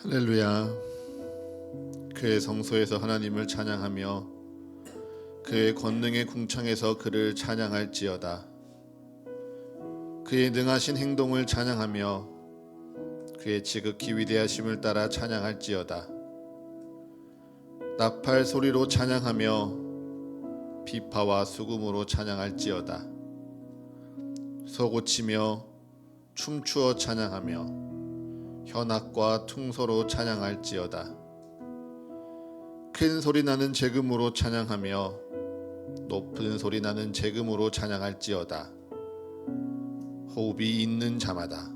할렐루야. 그의 성소에서 하나님을 찬양하며 그의 권능의 궁창에서 그를 찬양할지어다. 그의 능하신 행동을 찬양하며 그의 지극히 위대하심을 따라 찬양할지어다. 나팔 소리로 찬양하며 비파와 수금으로 찬양할지어다. 서고치며 춤추어 찬양하며 현악과 퉁소로 찬양할지어다. 큰 소리 나는 재금으로 찬양하며 높은 소리 나는 재금으로 찬양할지어다. 호흡이 있는 자마다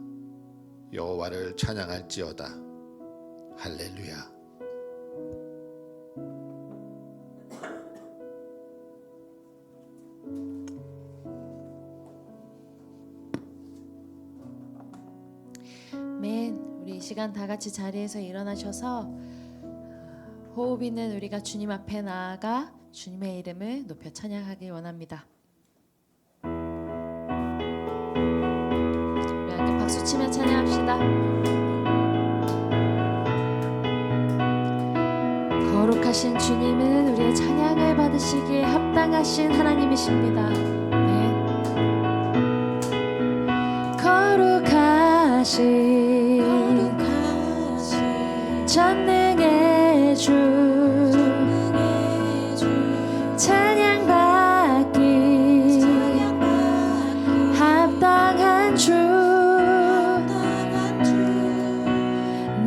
여호와를 찬양할지어다. 할렐루야. 우리 이 시간 다 같이 자리에서 일어나셔서 호흡 있는 우리가 주님 앞에 나아가 주님의 이름을 높여 찬양하길 원합니다. 우리 함께 박수 치며 찬양합시다. 거룩하신 주님은 우리의 찬양을 받으시기에 합당하신 하나님이십니다. 거룩하신 전능의 주 찬양받기 합당한 주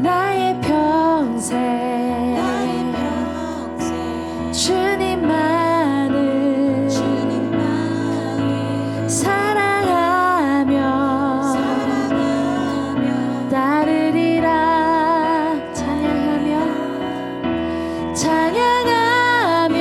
나의 평생 주님만을 사랑하며 따르리라. 찬양하며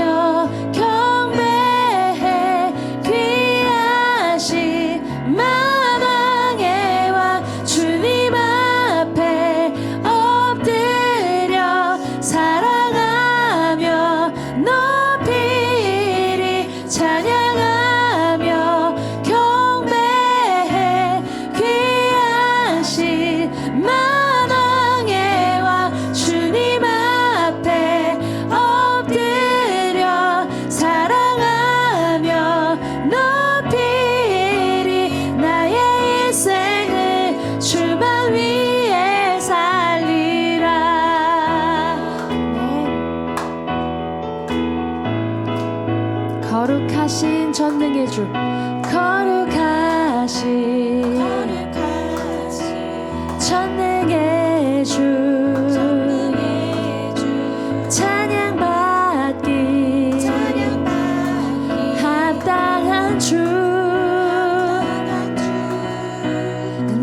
경배해 귀하신 만왕의 왕 주님 앞에 엎드려 사랑하며 높이리. 찬양하며 경배해 귀하신 만왕의 왕 주님 앞에 엎드려 사랑하며 높이리. 나의 일생을 주만 위해 살리라. 거룩하신 전능의 주 거룩하신 전능의 주 찬양받기 합당한 주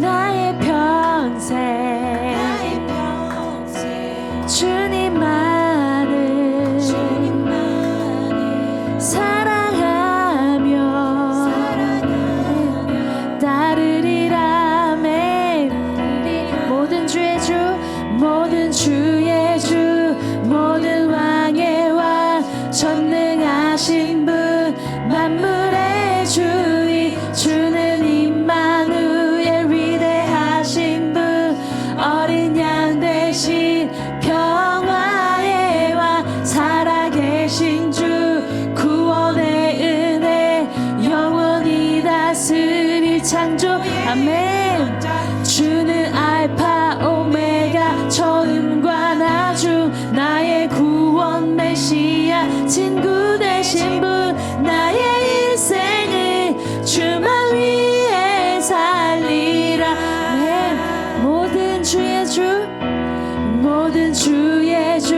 나의 평생 주님만을 사랑하며 따르리라. 모든 주의 주 모든 주의 주 모든 왕의 왕 전능하신 분 만물의 주인 주는 임마누엘 위대하신 분 어린 양 대신 평화의 왕 살아계신 주 구원의 은혜 영원히 다스릴 창조. 아멘. 주는 알파 오메가 처음과 나중 나의 구원 메시아 친구 되신 분 나의 일생을 주만 위해 살리라. 네. 모든 주의 주 모든 주의 주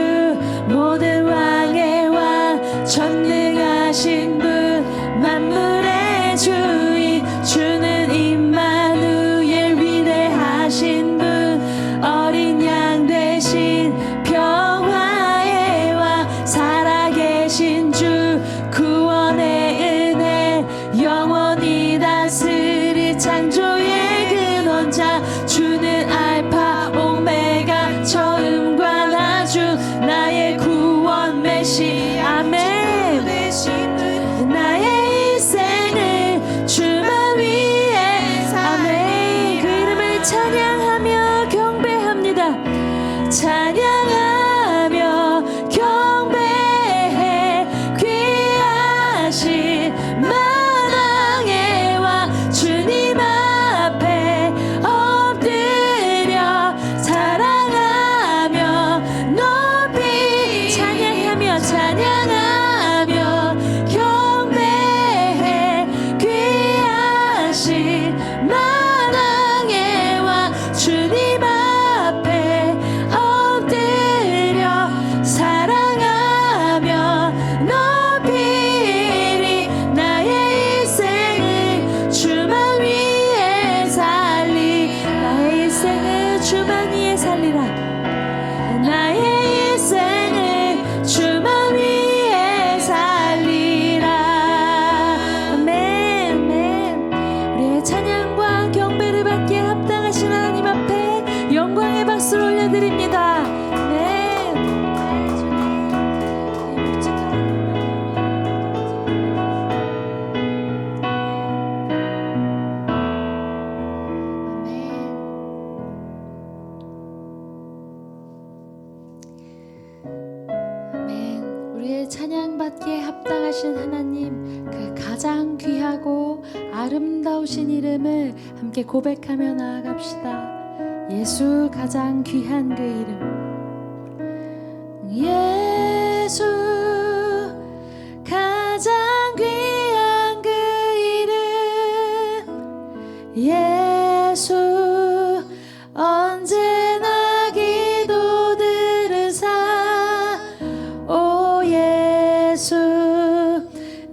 모든 왕의 왕 전능하신 분 만물의 주인 주는 임마누엘 위대하신 분 어린 양 대신 평화의 왕 살아계신 주 구원의 은혜 영원히 다스릴 창조의 근원자 주는 알파 오메가 처음과 나중 나의 구원 메시. 아멘. 나의 일생을 주만 위해. 아멘. 그 이름을 찬양하며 경배합니다. 찬양 찬양하며 경배해 귀하신 만왕의 왕 주님 앞에 엎드려 사랑하며 높이리 나의 인생을 주만 위해 살리 나의 인생을 주만 위해 살리라 나의 인생을 주만 위해 살리라 아멘 아멘 우리의 찬양과 경배를 받기에 합당하신 하나님 앞에 영광의 박수를 올려드립니다 아멘 아멘. 우리의 찬양받기에 합당하신 하나님 그 가장 귀하고 아름다우신 이름을 함께 고백하며 나아갑시다. 예수 가장 귀한 그 이름 예수 가장 귀한 그 이름 예수 언제나 기도 들으사 오 예수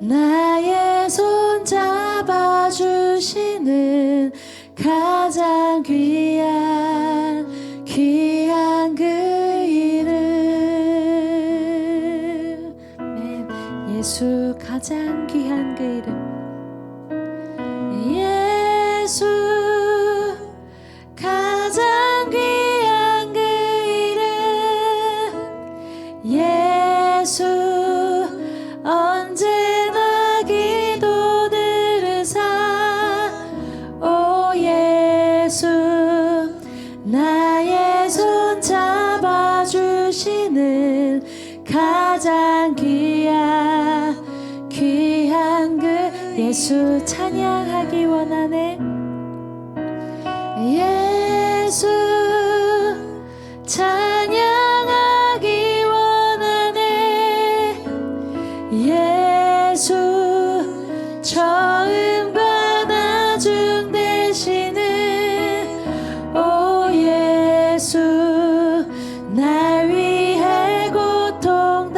나의 손 잡아주시는 가장 귀한 그 이름 예수 가장 귀한 그 이름 예수 가장 귀한 그 이름 예수 언제나 기도 들으사 오 예수 나의 손 잡아주시는 가장 귀한 그 예수 찬양하기 원하네 예수 찬양하기 원하네 예수 처음과 나중 되시는 오 예수 날 위해 고통당하신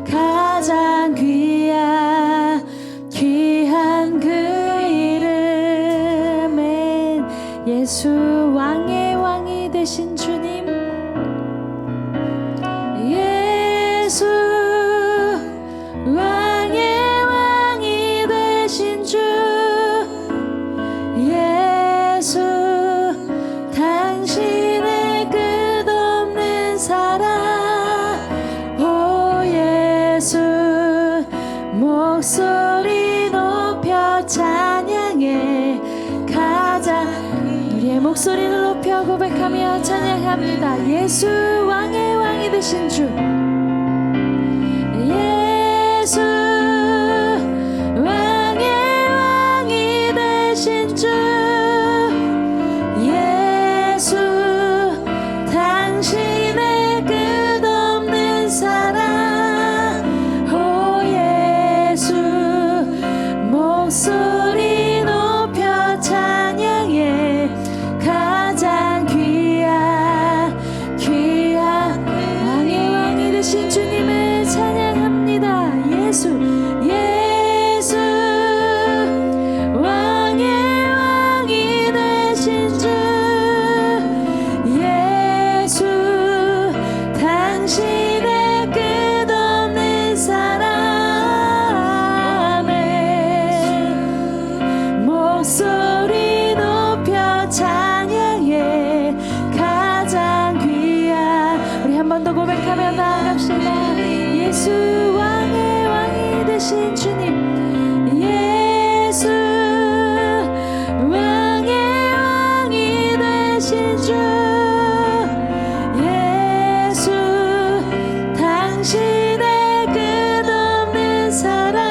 가장 귀한 그 이름엔 예수 왕의 왕이 되신 주님 예수 왕의 왕이 되신 주 예수 당신의 끝없는 사랑 오 예수 목소리 높여 찬양해 가장 우리의 목소리를 높여 고백하며 찬양합니다 예수 왕의 왕이 되신 주 예수 왕의 왕이 되신 주 예수 당신의 끝없는 사랑 오 예수 목소리 높여 찬양해 가장 귀한 왕의 왕이 되신 주님을 찬양합니다 예수 예수 왕의 왕이 되신 주 예수 당신의 끝없는 사랑에 목소리 높여 찬양해 가장 귀한 우리 한 번 더 고백하며 나아갑시다 예수 왕의 왕이 되신 주님 예수 왕의 왕이 되신 주 예수 당신의 끝없는 사랑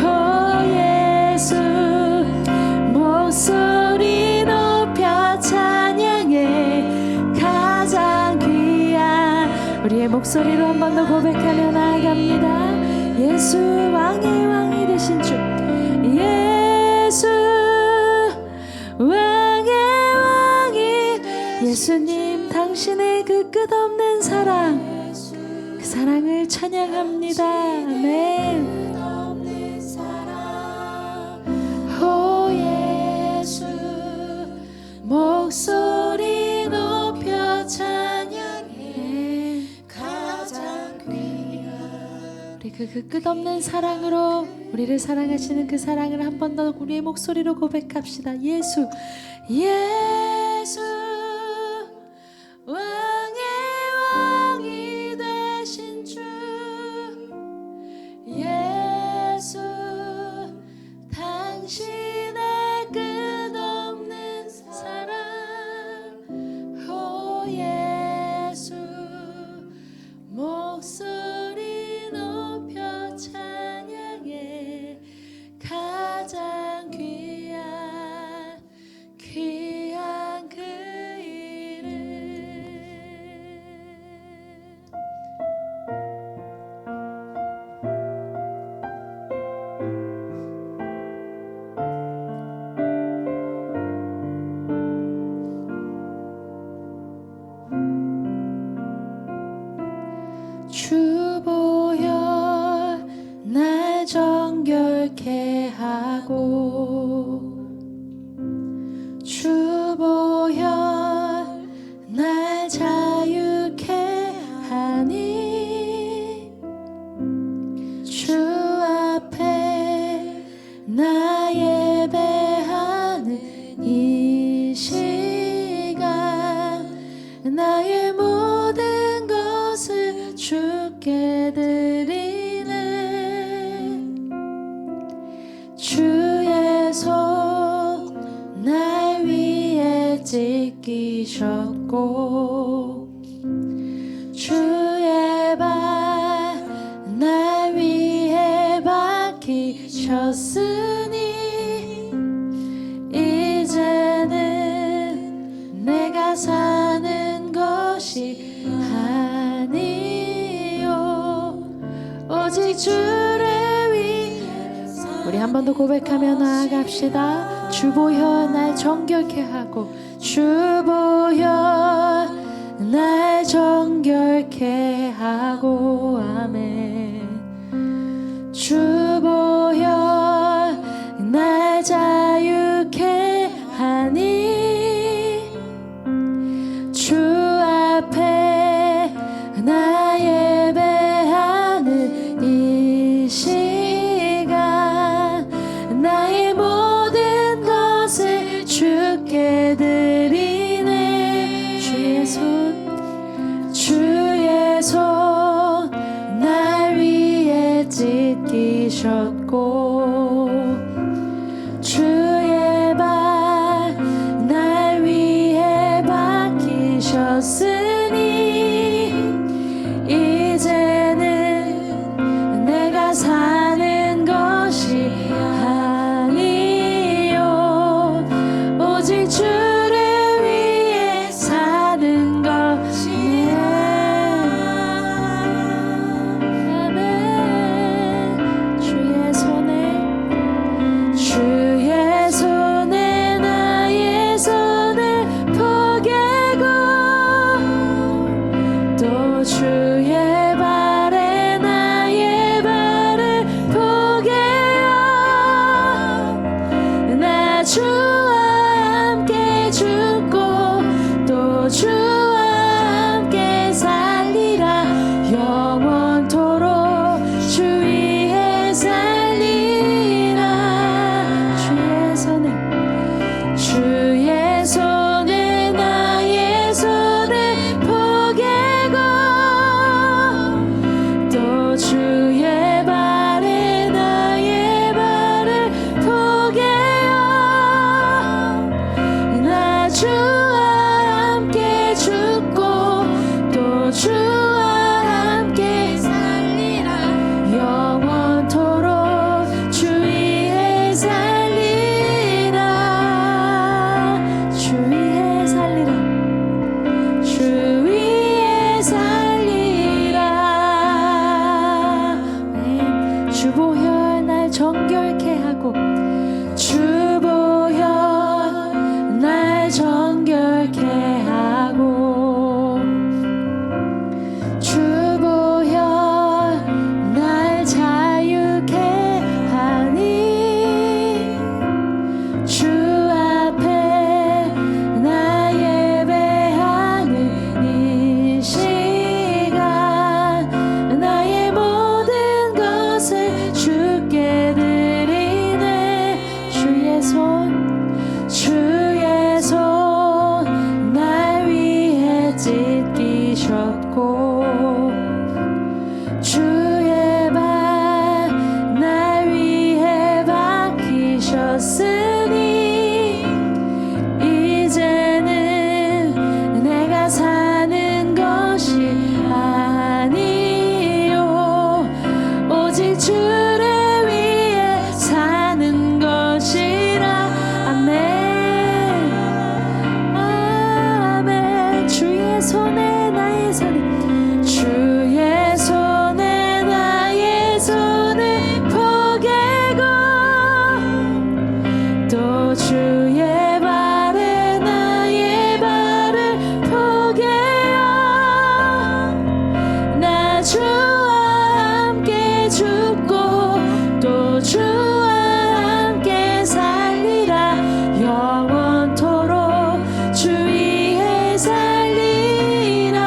오 예수 목소리 높여 찬양해 가장 귀한 우리의 목소리 목소리로 한 번 더 고백하며 나아갑니다. 예수 왕의 왕이 되신 주, 예수 왕의 왕이, 예수님 당신의 그 끝없는 사랑, 그 사랑을 찬양합니다. 아멘. 오 예수 목소리 높여 찬양해. 가장 귀한 우리 그 끝없는 사랑으로 우리를 사랑하시는 그 사랑을 한 번 더 우리의 목소리로 고백합시다. 예수 예수 왕의 왕이 되신 주, 예수 당신의 끝없는 사랑. 오 예수 목소리 높여 찬양해. 가장 귀한 귀한 그 이름. 주보여 날 정결케 하고, 주보여 날 자유케 하니, 주 앞에 나 예배하는 이 시간, 나의 모든 것을 주께 드리네. 주의 손 날 위에 찢기셨고, 주의 발 날 위에 박히셨으니, 이제는 내가 사는 것이 아니요 오직 주를 위해. 우리 한 번 더 고백하며 나아갑시다. 주보여 날 정결케 하고, 주보여 날 정결케 하고. 아멘. 주보여 날 자유케 하니, 주 앞에 나 예배하는 이 시간, 나의 모든 것을 주께 드리네. 주의 손 날 위에 찢기셨고, 주의 발 날 위에 박히셨으니, 이제는 내가 사는 것이 아니요 오직 주를 위해 사는 것이네. 아멘. 주의 손에 주와 함께 죽고 또 주와 함께 살리라. 영원토록 주 위에 살리라.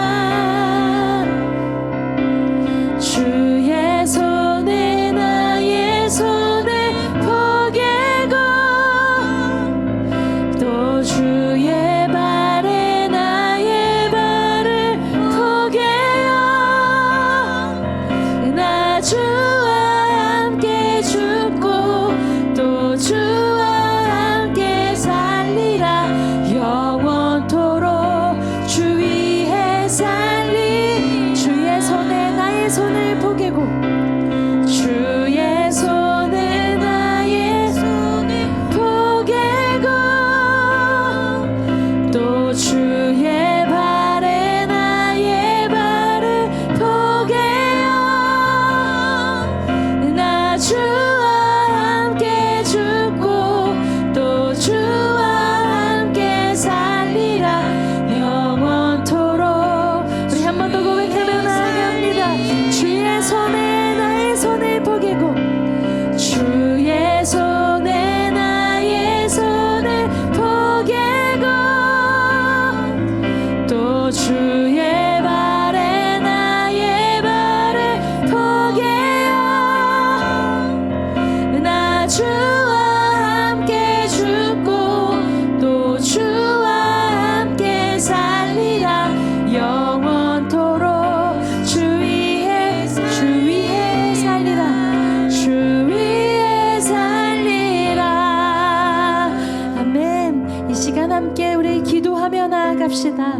주의 손에 나의 손을 포개고 또 주의 발에 나의 발을 포개어 나 주와 함께 죽고 또 주와 함께 살리라. 영원토록 주 위에 살리. 주의 손에 나의 손을 포개고 주의 손에 나의 손을 포개고 또 주의 발에 나의 발을 포개어 나 주와 함께 죽고 또 주와 함께 살리라. 영원토록. 우리 한 번 더 고백하며 나아갑니다. 주의 손에 나의 손을 포개고 주의 손에 나의 손을 포개고 또 주의 발에 나의 발을 포개어 나 주와 함께 죽고 또 주와 함께 살리라. 영원토록 주 위에 살리라. 주 위에 살리라. 아멘. 이 시간 함께 우리 기도하며 나아갑시다.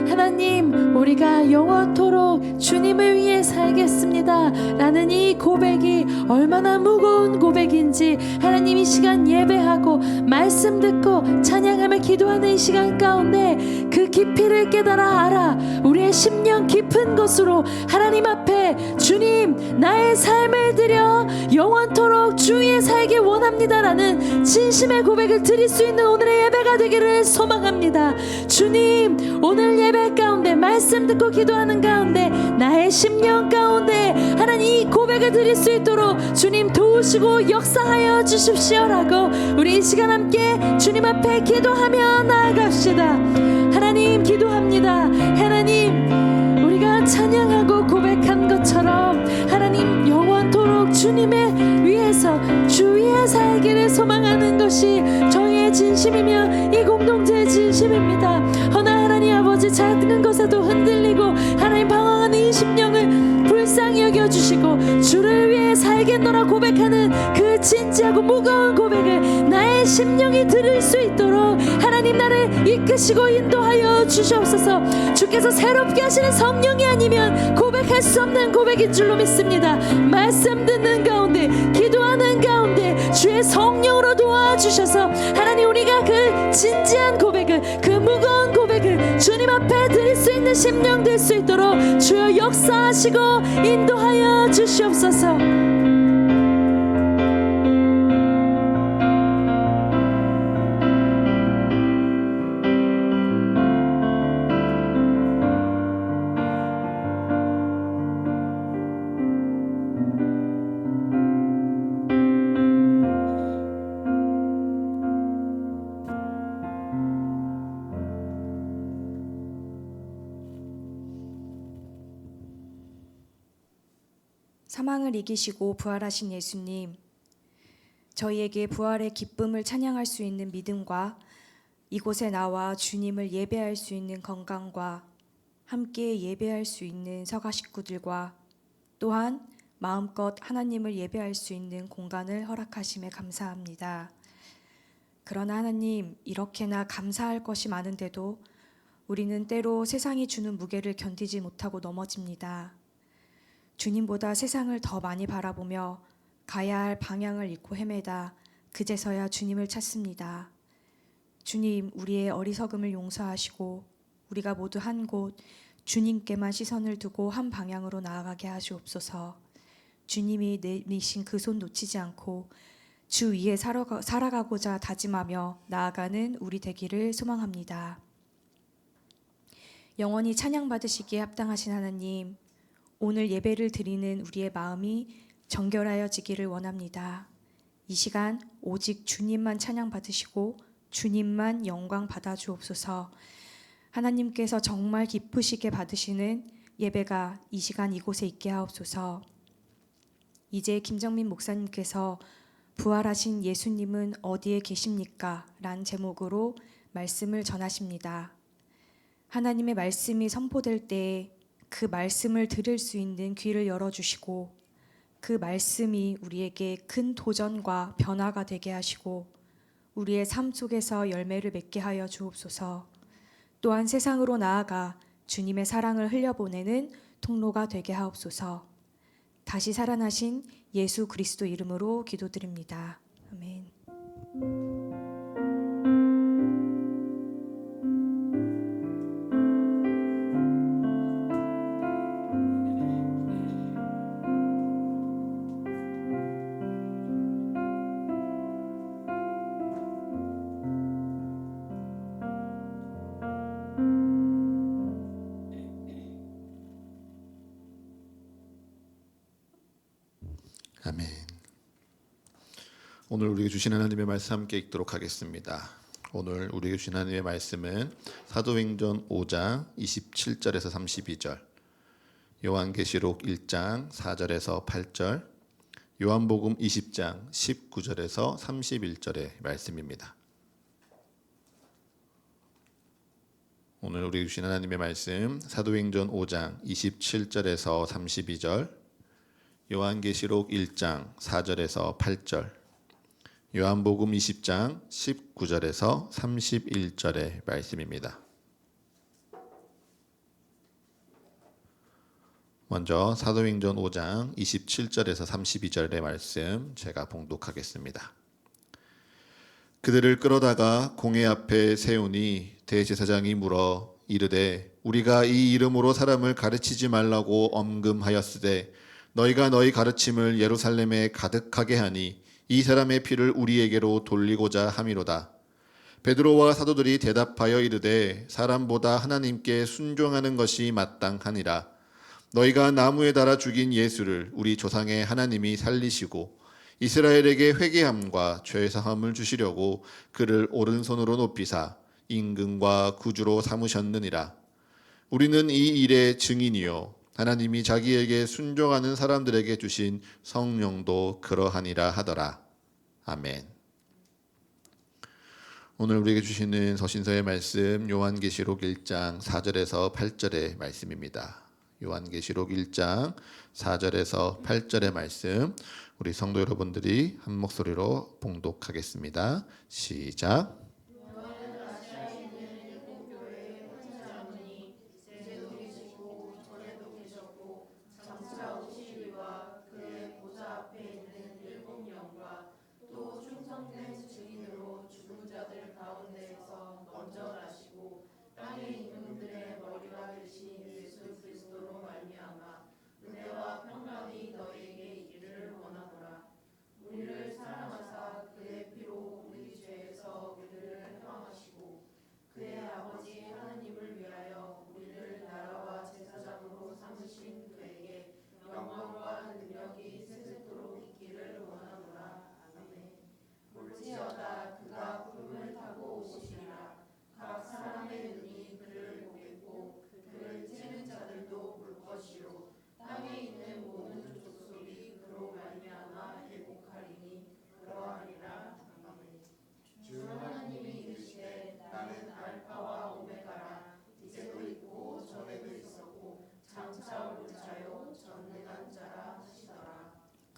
하나님, 우리가 영원토록 주님을 위해 살겠습니다 라는 이 고백이 얼마나 무거운 고백인지 하나님 이 시간 예배하고 말씀 듣고 찬양하며 기도하는 이 시간 가운데 그 깊이를 깨달아 알아 우리의 심령 깊은 곳으로 하나님 앞에 주님 나의 삶을 드려 영원토록 주 위에 살기 원합니다 라는 진심의 고백을 드릴 수 있는 오늘의 예배가 되기를 소망합니다. 주님, 오늘 예배 가운데 말씀 듣고 기도하는 가운데 나의 심령 가운데 하나님 이 고백을 드릴 수 있도록 주님 도우시고 역사하여 주십시오라고 우리 이 시간 함께 주님 앞에 기도하며 나아갑시다. 하나님, 기도합니다. 하나님, 우리가 찬양하고 고백한 것처럼 하나님 영원토록 주님의 위해서 주 위에 살기를 소망하는 것이 저희의 진심이며 이 공동체의 진심입니다. 허나 하나님 아버지 작은 것에도 흔들리고 하나님 방황하는 이 심령을 불쌍히 여겨주시고 주를 위해 살겠노라 고백하는 그 진지하고 무거운 고백을 나의 심령이 들을 수 있도록 하나님 나를 이끄시고 인도하여 주시옵소서. 주께서 새롭게 하시는 성령이 아니면 고백할 수 없는 고백인 줄로 믿습니다. 말씀 듣는 가운데 기도하는 가운데 주의 성령으로 도와주셔서 하나님 우리가 그 진지한 고백을 그 무거운 고백을 주님 앞에 드릴 수 있는 심령 될 수 있도록 주여 역사하시고 인도하여 주시옵소서. 사망을 이기시고 부활하신 예수님, 저희에게 부활의 기쁨을 찬양할 수 있는 믿음과 이곳에 나와 주님을 예배할 수 있는 건강과 함께 예배할 수 있는 서가 식구들과 또한 마음껏 하나님을 예배할 수 있는 공간을 허락하심에 감사합니다. 그러나 하나님, 이렇게나 감사할 것이 많은데도 우리는 때로 세상이 주는 무게를 견디지 못하고 넘어집니다. 주님보다 세상을 더 많이 바라보며 가야 할 방향을 잃고 헤매다 그제서야 주님을 찾습니다. 주님, 우리의 어리석음을 용서하시고 우리가 모두 한 곳 주님께만 시선을 두고 한 방향으로 나아가게 하시옵소서. 주님이 내미신 그 손 놓치지 않고 주 위에 살아가고자 다짐하며 나아가는 우리 되기를 소망합니다. 영원히 찬양받으시기에 합당하신 하나님, 오늘 예배를 드리는 우리의 마음이 정결하여지기를 원합니다. 이 시간 오직 주님만 찬양 받으시고 주님만 영광 받아 주옵소서. 하나님께서 정말 기쁘시게 받으시는 예배가 이 시간 이곳에 있게 하옵소서. 이제 김정민 목사님께서 부활하신 예수님은 어디에 계십니까? 란 제목으로 말씀을 전하십니다. 하나님의 말씀이 선포될 때 그 말씀을 들을 수 있는 귀를 열어주시고 그 말씀이 우리에게 큰 도전과 변화가 되게 하시고 우리의 삶 속에서 열매를 맺게 하여 주옵소서. 또한 세상으로 나아가 주님의 사랑을 흘려보내는 통로가 되게 하옵소서. 다시 살아나신 예수 그리스도 이름으로 기도드립니다. 아멘. 아멘. 오늘 우리에게 주신 하나님의 말씀 함께 읽도록 하겠습니다. 오늘 우리에게 주신 하나님의 말씀은 사도행전 5장 27절에서 32절, 요한계시록 1장 4절에서 8절, 요한복음 20장 19절에서 31절의 말씀입니다. 오늘 우리에게 주신 하나님의 말씀 사도행전 5장 27절에서 32절, 요한계시록 1장 4절에서 8절, 요한복음 20장 19절에서 31절의 말씀입니다. 먼저 사도행전 5장 27절에서 32절의 말씀 제가 봉독하겠습니다. 그들을 끌어다가 공회 앞에 세우니 대제사장이 물어 이르되 우리가 이 이름으로 사람을 가르치지 말라고 엄금하였으되 너희가 너희 가르침을 예루살렘에 가득하게 하니 이 사람의 피를 우리에게로 돌리고자 함이로다. 베드로와 사도들이 대답하여 이르되 사람보다 하나님께 순종하는 것이 마땅하니라. 너희가 나무에 달아 죽인 예수를 우리 조상의 하나님이 살리시고 이스라엘에게 회개함과 죄사함을 주시려고 그를 오른손으로 높이사 임금과 구주로 삼으셨느니라. 우리는 이 일의 증인이요 하나님이 자기에게 순종하는 사람들에게 주신 성령도 그러하니라 하더라. 아멘. 오늘 우리에게 주시는 서신서의 말씀 요한계시록 1장 4절에서 8절의 말씀입니다. 요한계시록 1장 4절에서 8절의 말씀 우리 성도 여러분들이 한 목소리로 봉독하겠습니다. 시작.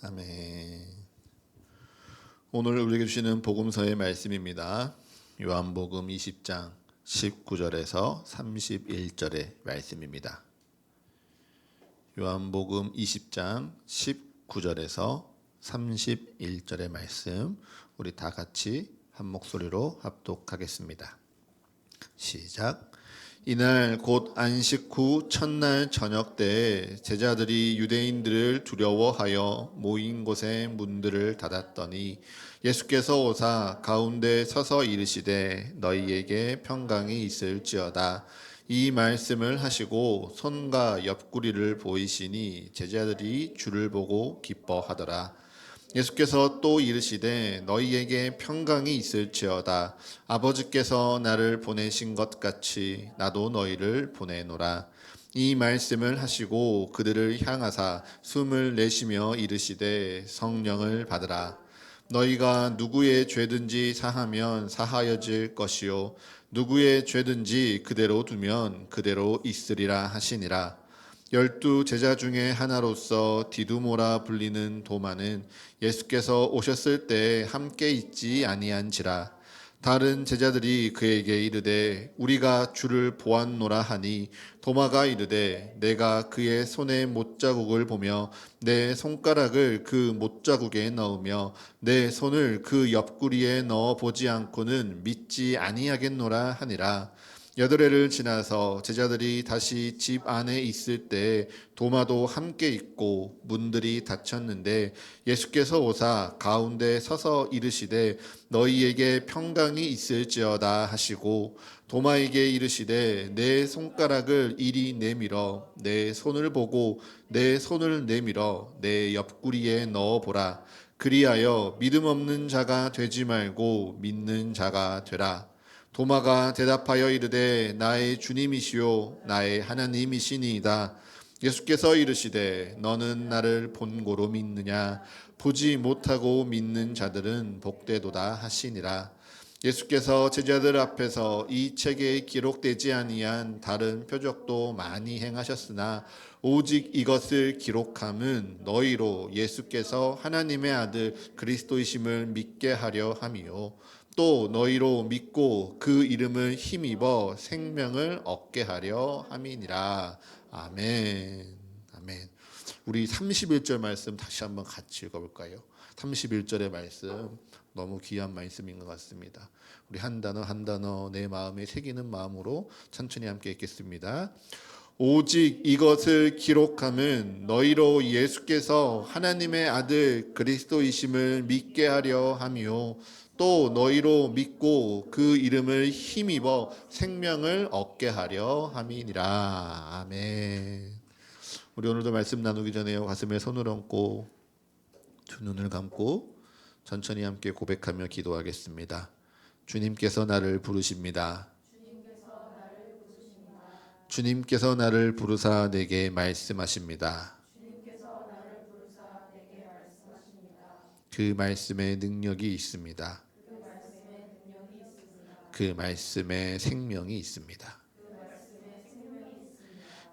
아멘. 오늘 우리에게 주시는 복음서의 말씀입니다. 요한복음 20장 19절에서 31절의 말씀입니다. 요한복음 20장 19절에서 31절의 말씀 우리 다 같이 한 목소리로 합독하겠습니다. 시작. 이날 곧 안식 후 첫날 저녁 때에 제자들이 유대인들을 두려워하여 모인 곳에 문들을 닫았더니 예수께서 오사 가운데 서서 이르시되 너희에게 평강이 있을지어다. 이 말씀을 하시고 손과 옆구리를 보이시니 제자들이 주를 보고 기뻐하더라. 예수께서 또 이르시되 너희에게 평강이 있을지어다. 아버지께서 나를 보내신 것 같이 나도 너희를 보내노라. 이 말씀을 하시고 그들을 향하사 숨을 내쉬며 이르시되 성령을 받으라. 너희가 누구의 죄든지 사하면 사하여질 것이요 누구의 죄든지 그대로 두면 그대로 있으리라 하시니라. 12 제자 중에 하나로서 디두모라 불리는 도마는 예수께서 오셨을 때 함께 있지 아니한지라. 다른 제자들이 그에게 이르되 우리가 주를 보았노라 하니 도마가 이르되 내가 그의 손에 못자국을 보며 내 손가락을 그 못자국에 넣으며 내 손을 그 옆구리에 넣어 보지 않고는 믿지 아니하겠노라 하니라. 8회를 지나서 제자들이 다시 집 안에 있을 때 도마도 함께 있고 문들이 닫혔는데 예수께서 오사 가운데 서서 이르시되 너희에게 평강이 있을지어다 하시고 도마에게 이르시되 내 손가락을 이리 내밀어 내 손을 보고 내 손을 내밀어 내 옆구리에 넣어보라. 그리하여 믿음 없는 자가 되지 말고 믿는 자가 되라. 도마가 대답하여 이르되 나의 주님이시요 나의 하나님이시니이다. 예수께서 이르시되 너는 나를 본고로 믿느냐. 보지 못하고 믿는 자들은 복되도다 하시니라. 예수께서 제자들 앞에서 이 책에 기록되지 아니한 다른 표적도 많이 행하셨으나 오직 이것을 기록함은 너희로 예수께서 하나님의 아들 그리스도이심을 믿게 하려 함이요 또 너희로 믿고 그 이름을 힘입어 생명을 얻게 하려 함이니라. 아멘. 아멘. 우리 31절 말씀 다시 한번 같이 읽어볼까요? 31절의 말씀 너무 귀한 말씀인 것 같습니다. 우리 한 단어 한 단어 내 마음에 새기는 마음으로 천천히 함께 읽겠습니다. 오직 이것을 기록함은 너희로 예수께서 하나님의 아들 그리스도이심을 믿게 하려 함이요 또 너희로 믿고 그 이름을 힘입어 생명을 얻게 하려 함이니라. 아멘. 우리 오늘도 말씀 나누기 전에 가슴에 손을 얹고 두 눈을 감고 천천히 함께 고백하며 기도하겠습니다. 주님께서 나를 부르십니다. 주님께서 나를 부르사 내게 말씀하십니다. 그 말씀에 능력이 있습니다. 그 말씀에 생명이 있습니다.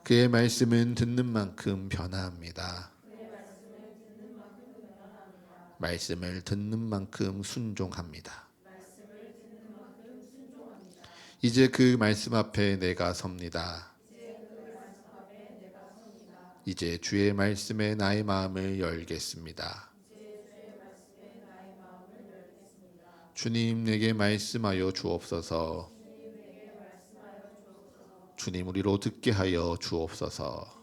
그의 말씀은 듣는 만큼 변화합니다. 말씀을 듣는 만큼 순종합니다. 이제 그 말씀 앞에 내가 섭니다. 이제 주의 말씀에 나의 마음을 열겠습니다. 주님 내게 말씀하여 주옵소서. 주님 우리로 듣게 하여 주옵소서.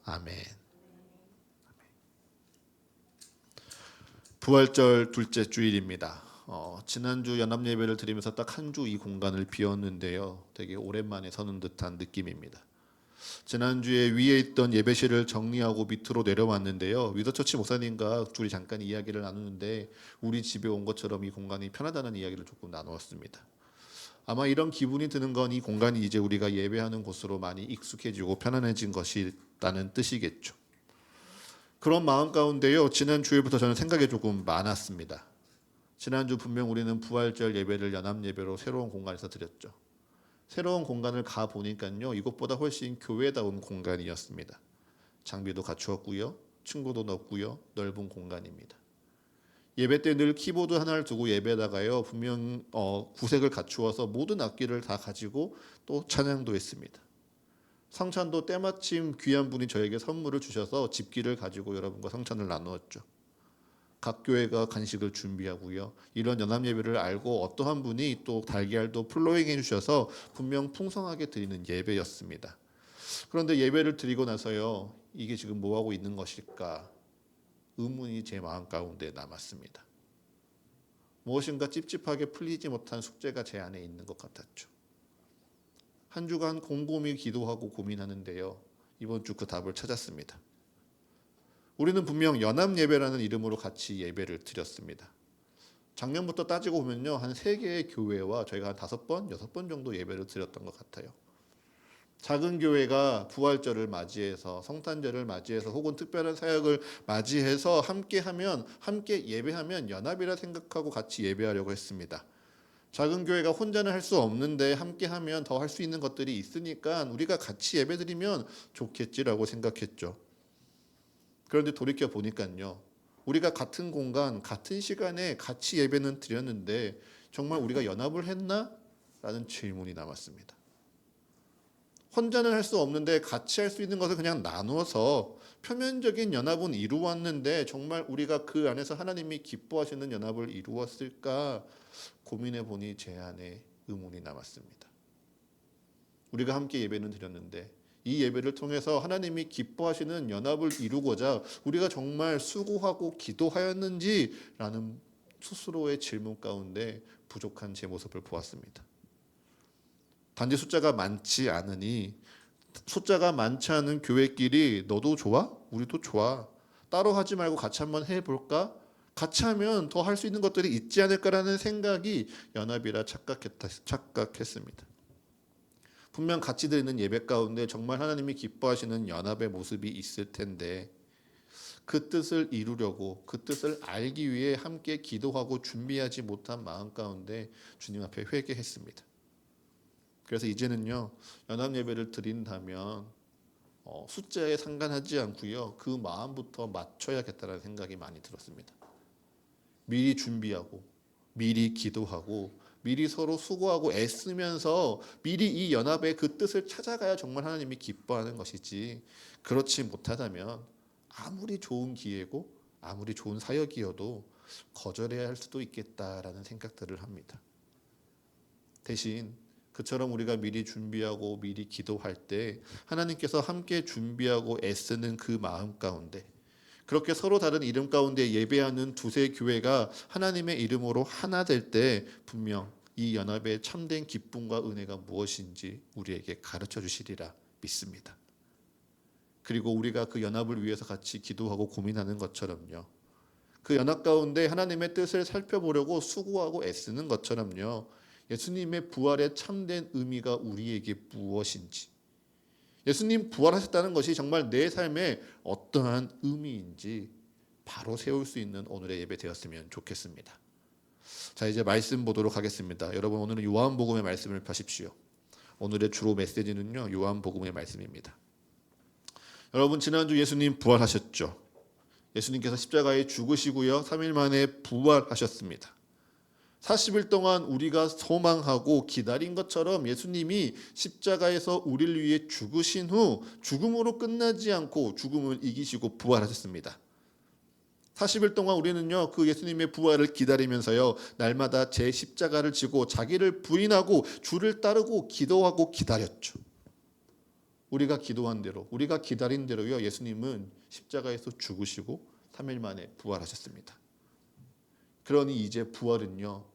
아멘. 부활절 둘째 주일입니다. 지난주 연합 예배를 드리면서 딱 한 주 이 공간을 비웠는데요. 되게 오랜만에 서는 듯한 느낌입니다. 지난주에 위에 있던 예배실을 정리하고 밑으로 내려왔는데요. 위더처치 목사님과 둘이 잠깐 이야기를 나누는데 우리 집에 온 것처럼 이 공간이 편하다는 이야기를 조금 나누었습니다. 아마 이런 기분이 드는 건 이 공간이 이제 우리가 예배하는 곳으로 많이 익숙해지고 편안해진 것이라는 뜻이겠죠. 그런 마음 가운데요. 지난 주일부터 저는 생각이 조금 많았습니다. 지난주 분명 우리는 부활절 예배를 연합 예배로 새로운 공간에서 드렸죠. 새로운 공간을 가 보니까요. 이것보다 훨씬 교회다운 공간이었습니다. 장비도 갖추었고요. 층고도 넓고요. 넓은 공간입니다. 예배 때 늘 키보드 하나를 두고 예배다가요. 분명 구색을 갖추어서 모든 악기를 다 가지고 또 찬양도 했습니다. 성찬도 때마침 귀한 분이 저에게 선물을 주셔서 집기를 가지고 여러분과 성찬을 나누었죠. 각 교회가 간식을 준비하고요. 이런 연합 예배를 알고 어떠한 분이 또 달걀도 플로잉 해주셔서 분명 풍성하게 드리는 예배였습니다. 그런데 예배를 드리고 나서요. 이게 지금 뭐하고 있는 것일까? 의문이 제 마음 가운데 남았습니다. 무엇인가 찝찝하게 풀리지 못한 숙제가 제 안에 있는 것 같았죠. 한 주간 곰곰이 기도하고 고민하는데요. 이번 주 그 답을 찾았습니다. 우리는 분명 연합예배라는 이름으로 같이 예배를 드렸습니다. 작년부터 따지고 보면요, 한 3개의 교회와 저희가 한 5번, 6번 정도 예배를 드렸던 것 같아요. 작은 교회가 부활절을 맞이해서, 성탄절을 맞이해서, 혹은 특별한 사역을 맞이해서 함께 예배하면 연합이라 생각하고 같이 예배하려고 했습니다. 작은 교회가 혼자는 할 수 없는데 함께하면 더 할 수 있는 것들이 있으니까 우리가 같이 예배드리면 좋겠지라고 생각했죠. 그런데 돌이켜 보니까요, 우리가 같은 공간, 같은 시간에 같이 예배는 드렸는데 정말 우리가 연합을 했나? 라는 질문이 남았습니다. 혼자는 할 수 없는데 같이 할 수 있는 것을 그냥 나누어서 표면적인 연합은 이루었는데 정말 우리가 그 안에서 하나님이 기뻐하시는 연합을 이루었을까 고민해 보니 제 안에 의문이 남았습니다. 우리가 함께 예배는 드렸는데 이 예배를 통해서 하나님이 기뻐하시는 연합을 이루고자 우리가 정말 수고하고 기도하였는지라는 스스로의 질문 가운데 부족한 제 모습을 보았습니다. 단지 숫자가 많지 않으니, 숫자가 많지 않은 교회끼리 너도 좋아? 우리도 좋아. 따로 하지 말고 같이 한번 해볼까? 같이 하면 더 할 수 있는 것들이 있지 않을까라는 생각이 연합이라 착각했습니다. 분명 같이 드리는 예배 가운데 정말 하나님이 기뻐하시는 연합의 모습이 있을 텐데 그 뜻을 이루려고, 그 뜻을 알기 위해 함께 기도하고 준비하지 못한 마음 가운데 주님 앞에 회개했습니다. 그래서 이제는요, 연합 예배를 드린다면 숫자에 상관하지 않고요, 그 마음부터 맞춰야겠다는 생각이 많이 들었습니다. 미리 준비하고 미리 기도하고 미리 서로 수고하고 애쓰면서 미리 이 연합의 그 뜻을 찾아가야 정말 하나님이 기뻐하는 것이지, 그렇지 못하다면 아무리 좋은 기회고 아무리 좋은 사역이어도 거절해야 할 수도 있겠다라는 생각들을 합니다. 대신 그처럼 우리가 미리 준비하고 미리 기도할 때 하나님께서 함께 준비하고 애쓰는 그 마음 가운데, 그렇게 서로 다른 이름 가운데 예배하는 두세 교회가 하나님의 이름으로 하나 될 때 분명 이 연합의 참된 기쁨과 은혜가 무엇인지 우리에게 가르쳐 주시리라 믿습니다. 그리고 우리가 그 연합을 위해서 같이 기도하고 고민하는 것처럼요, 그 연합 가운데 하나님의 뜻을 살펴보려고 수고하고 애쓰는 것처럼요, 예수님의 부활의 참된 의미가 우리에게 무엇인지, 예수님 부활하셨다는 것이 정말 내 삶에 어떠한 의미인지 바로 세울 수 있는 오늘의 예배 되었으면 좋겠습니다. 자, 이제 말씀 보도록 하겠습니다. 여러분, 오늘은 요한복음의 말씀을 펴십시오. 오늘의 주로 메시지는요, 요한복음의 말씀입니다. 여러분, 지난주 예수님 부활하셨죠. 예수님께서 십자가에 죽으시고요, 3일 만에 부활하셨습니다. 40일 동안 우리가 소망하고 기다린 것처럼 예수님이 십자가에서 우리를 위해 죽으신 후 죽음으로 끝나지 않고 죽음을 이기시고 부활하셨습니다. 40일 동안 우리는요, 그 예수님의 부활을 기다리면서요, 날마다 제 십자가를 지고 자기를 부인하고 주를 따르고 기도하고 기다렸죠. 우리가 기도한 대로, 우리가 기다린 대로요, 예수님은 십자가에서 죽으시고 3일 만에 부활하셨습니다. 그러니 이제 부활은요,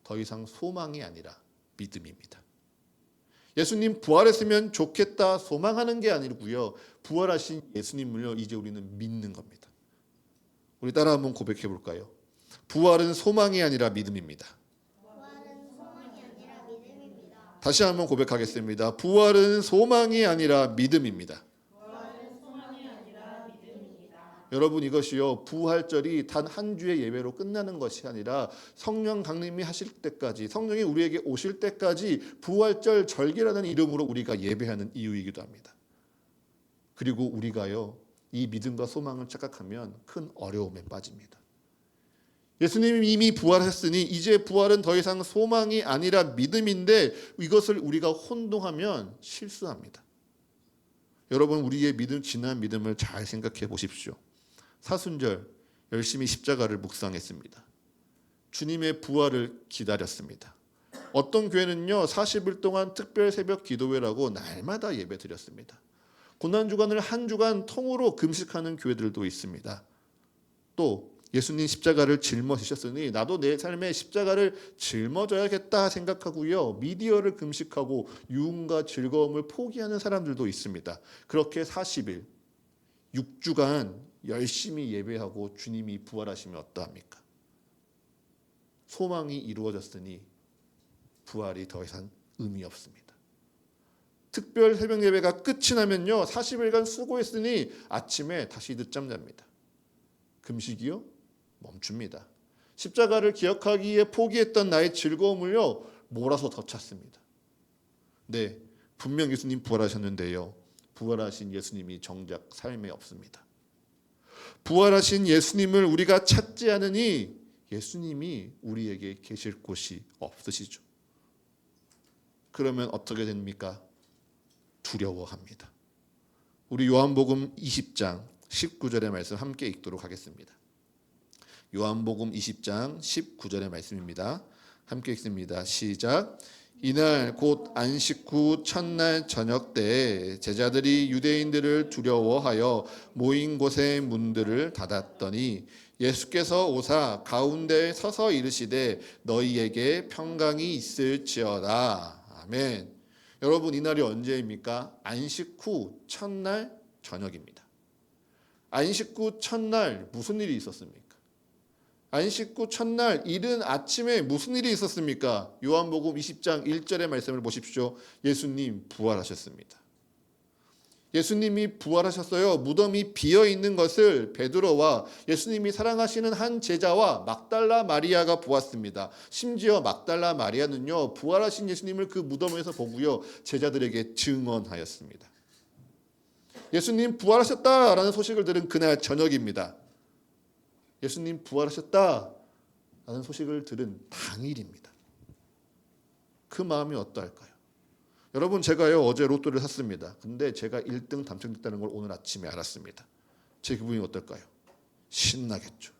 더 이상 소망이 아니라 믿음입니다. 예수님 부활했으면 좋겠다 소망하는 게 아니고요, 부활하신 예수님을요, 이제 우리는 믿는 겁니다. 우리 따라 한번 고백해 볼까요? 부활은 소망이 아니라 믿음입니다. 다시 한번 고백하겠습니다. 부활은 소망이 아니라 믿음입니다. 여러분, 이것이요, 부활절이 단 한 주의 예배로 끝나는 것이 아니라 성령 강림이 하실 때까지, 성령이 우리에게 오실 때까지 부활절 절기라는 이름으로 우리가 예배하는 이유이기도 합니다. 그리고 우리가요, 이 믿음과 소망을 착각하면 큰 어려움에 빠집니다. 예수님이 이미 부활했으니 이제 부활은 더 이상 소망이 아니라 믿음인데 이것을 우리가 혼동하면 실수합니다. 여러분, 우리의 믿음, 지난 믿음을 잘 생각해 보십시오. 사순절 열심히 십자가를 묵상했습니다. 주님의 부활을 기다렸습니다. 어떤 교회는요, 40일 동안 특별 새벽 기도회라고 날마다 예배 드렸습니다. 고난주간을 한 주간 통으로 금식하는 교회들도 있습니다. 또 예수님 십자가를 짊어지셨으니 나도 내 삶에 십자가를 짊어져야겠다 생각하고요. 미디어를 금식하고 유흥과 즐거움을 포기하는 사람들도 있습니다. 그렇게 40일 6주간 열심히 예배하고 주님이 부활하시면 어떠합니까? 소망이 이루어졌으니 부활이 더 이상 의미 없습니다. 특별 새벽 예배가 끝이 나면요, 40일간 수고했으니 아침에 다시 늦잠 잡니다. 금식이요? 멈춥니다. 십자가를 기억하기에 포기했던 나의 즐거움을요, 몰아서 더 찾습니다. 네, 분명 예수님 부활하셨는데요, 부활하신 예수님이 정작 삶에 없습니다. 부활하신 예수님을 우리가 찾지 않으니 예수님이 우리에게 계실 곳이 없으시죠. 그러면 어떻게 됩니까? 두려워합니다. 우리 요한복음 20장 19절의 말씀 함께 읽도록 하겠습니다. 요한복음 20장 19절의 말씀입니다. 함께 읽습니다. 시작. 이날 곧 안식 후 첫날 저녁 때에 제자들이 유대인들을 두려워하여 모인 곳의 문들을 닫았더니 예수께서 오사 가운데 서서 이르시되 너희에게 평강이 있을지어다. 아멘. 여러분, 이날이 언제입니까? 안식 후 첫날 저녁입니다. 안식 후 첫날 무슨 일이 있었습니까? 안식 후 첫날 이른 아침에 무슨 일이 있었습니까? 요한복음 20장 1절의 말씀을 보십시오. 예수님 부활하셨습니다. 예수님이 부활하셨어요. 무덤이 비어 있는 것을 베드로와 예수님이 사랑하시는 한 제자와 막달라 마리아가 보았습니다. 심지어 막달라 마리아는요, 부활하신 예수님을 그 무덤에서 보고요, 제자들에게 증언하였습니다. 예수님 부활하셨다라는 소식을 들은 그날 저녁입니다. 예수님 부활하셨다라는 소식을 들은 당일입니다. 그 마음이 어떠할까요? 여러분, 제가요 어제 로또를 샀습니다. 근데 제가 1등 당첨됐다는 걸 오늘 아침에 알았습니다. 제 기분이 어떨까요? 신나겠죠.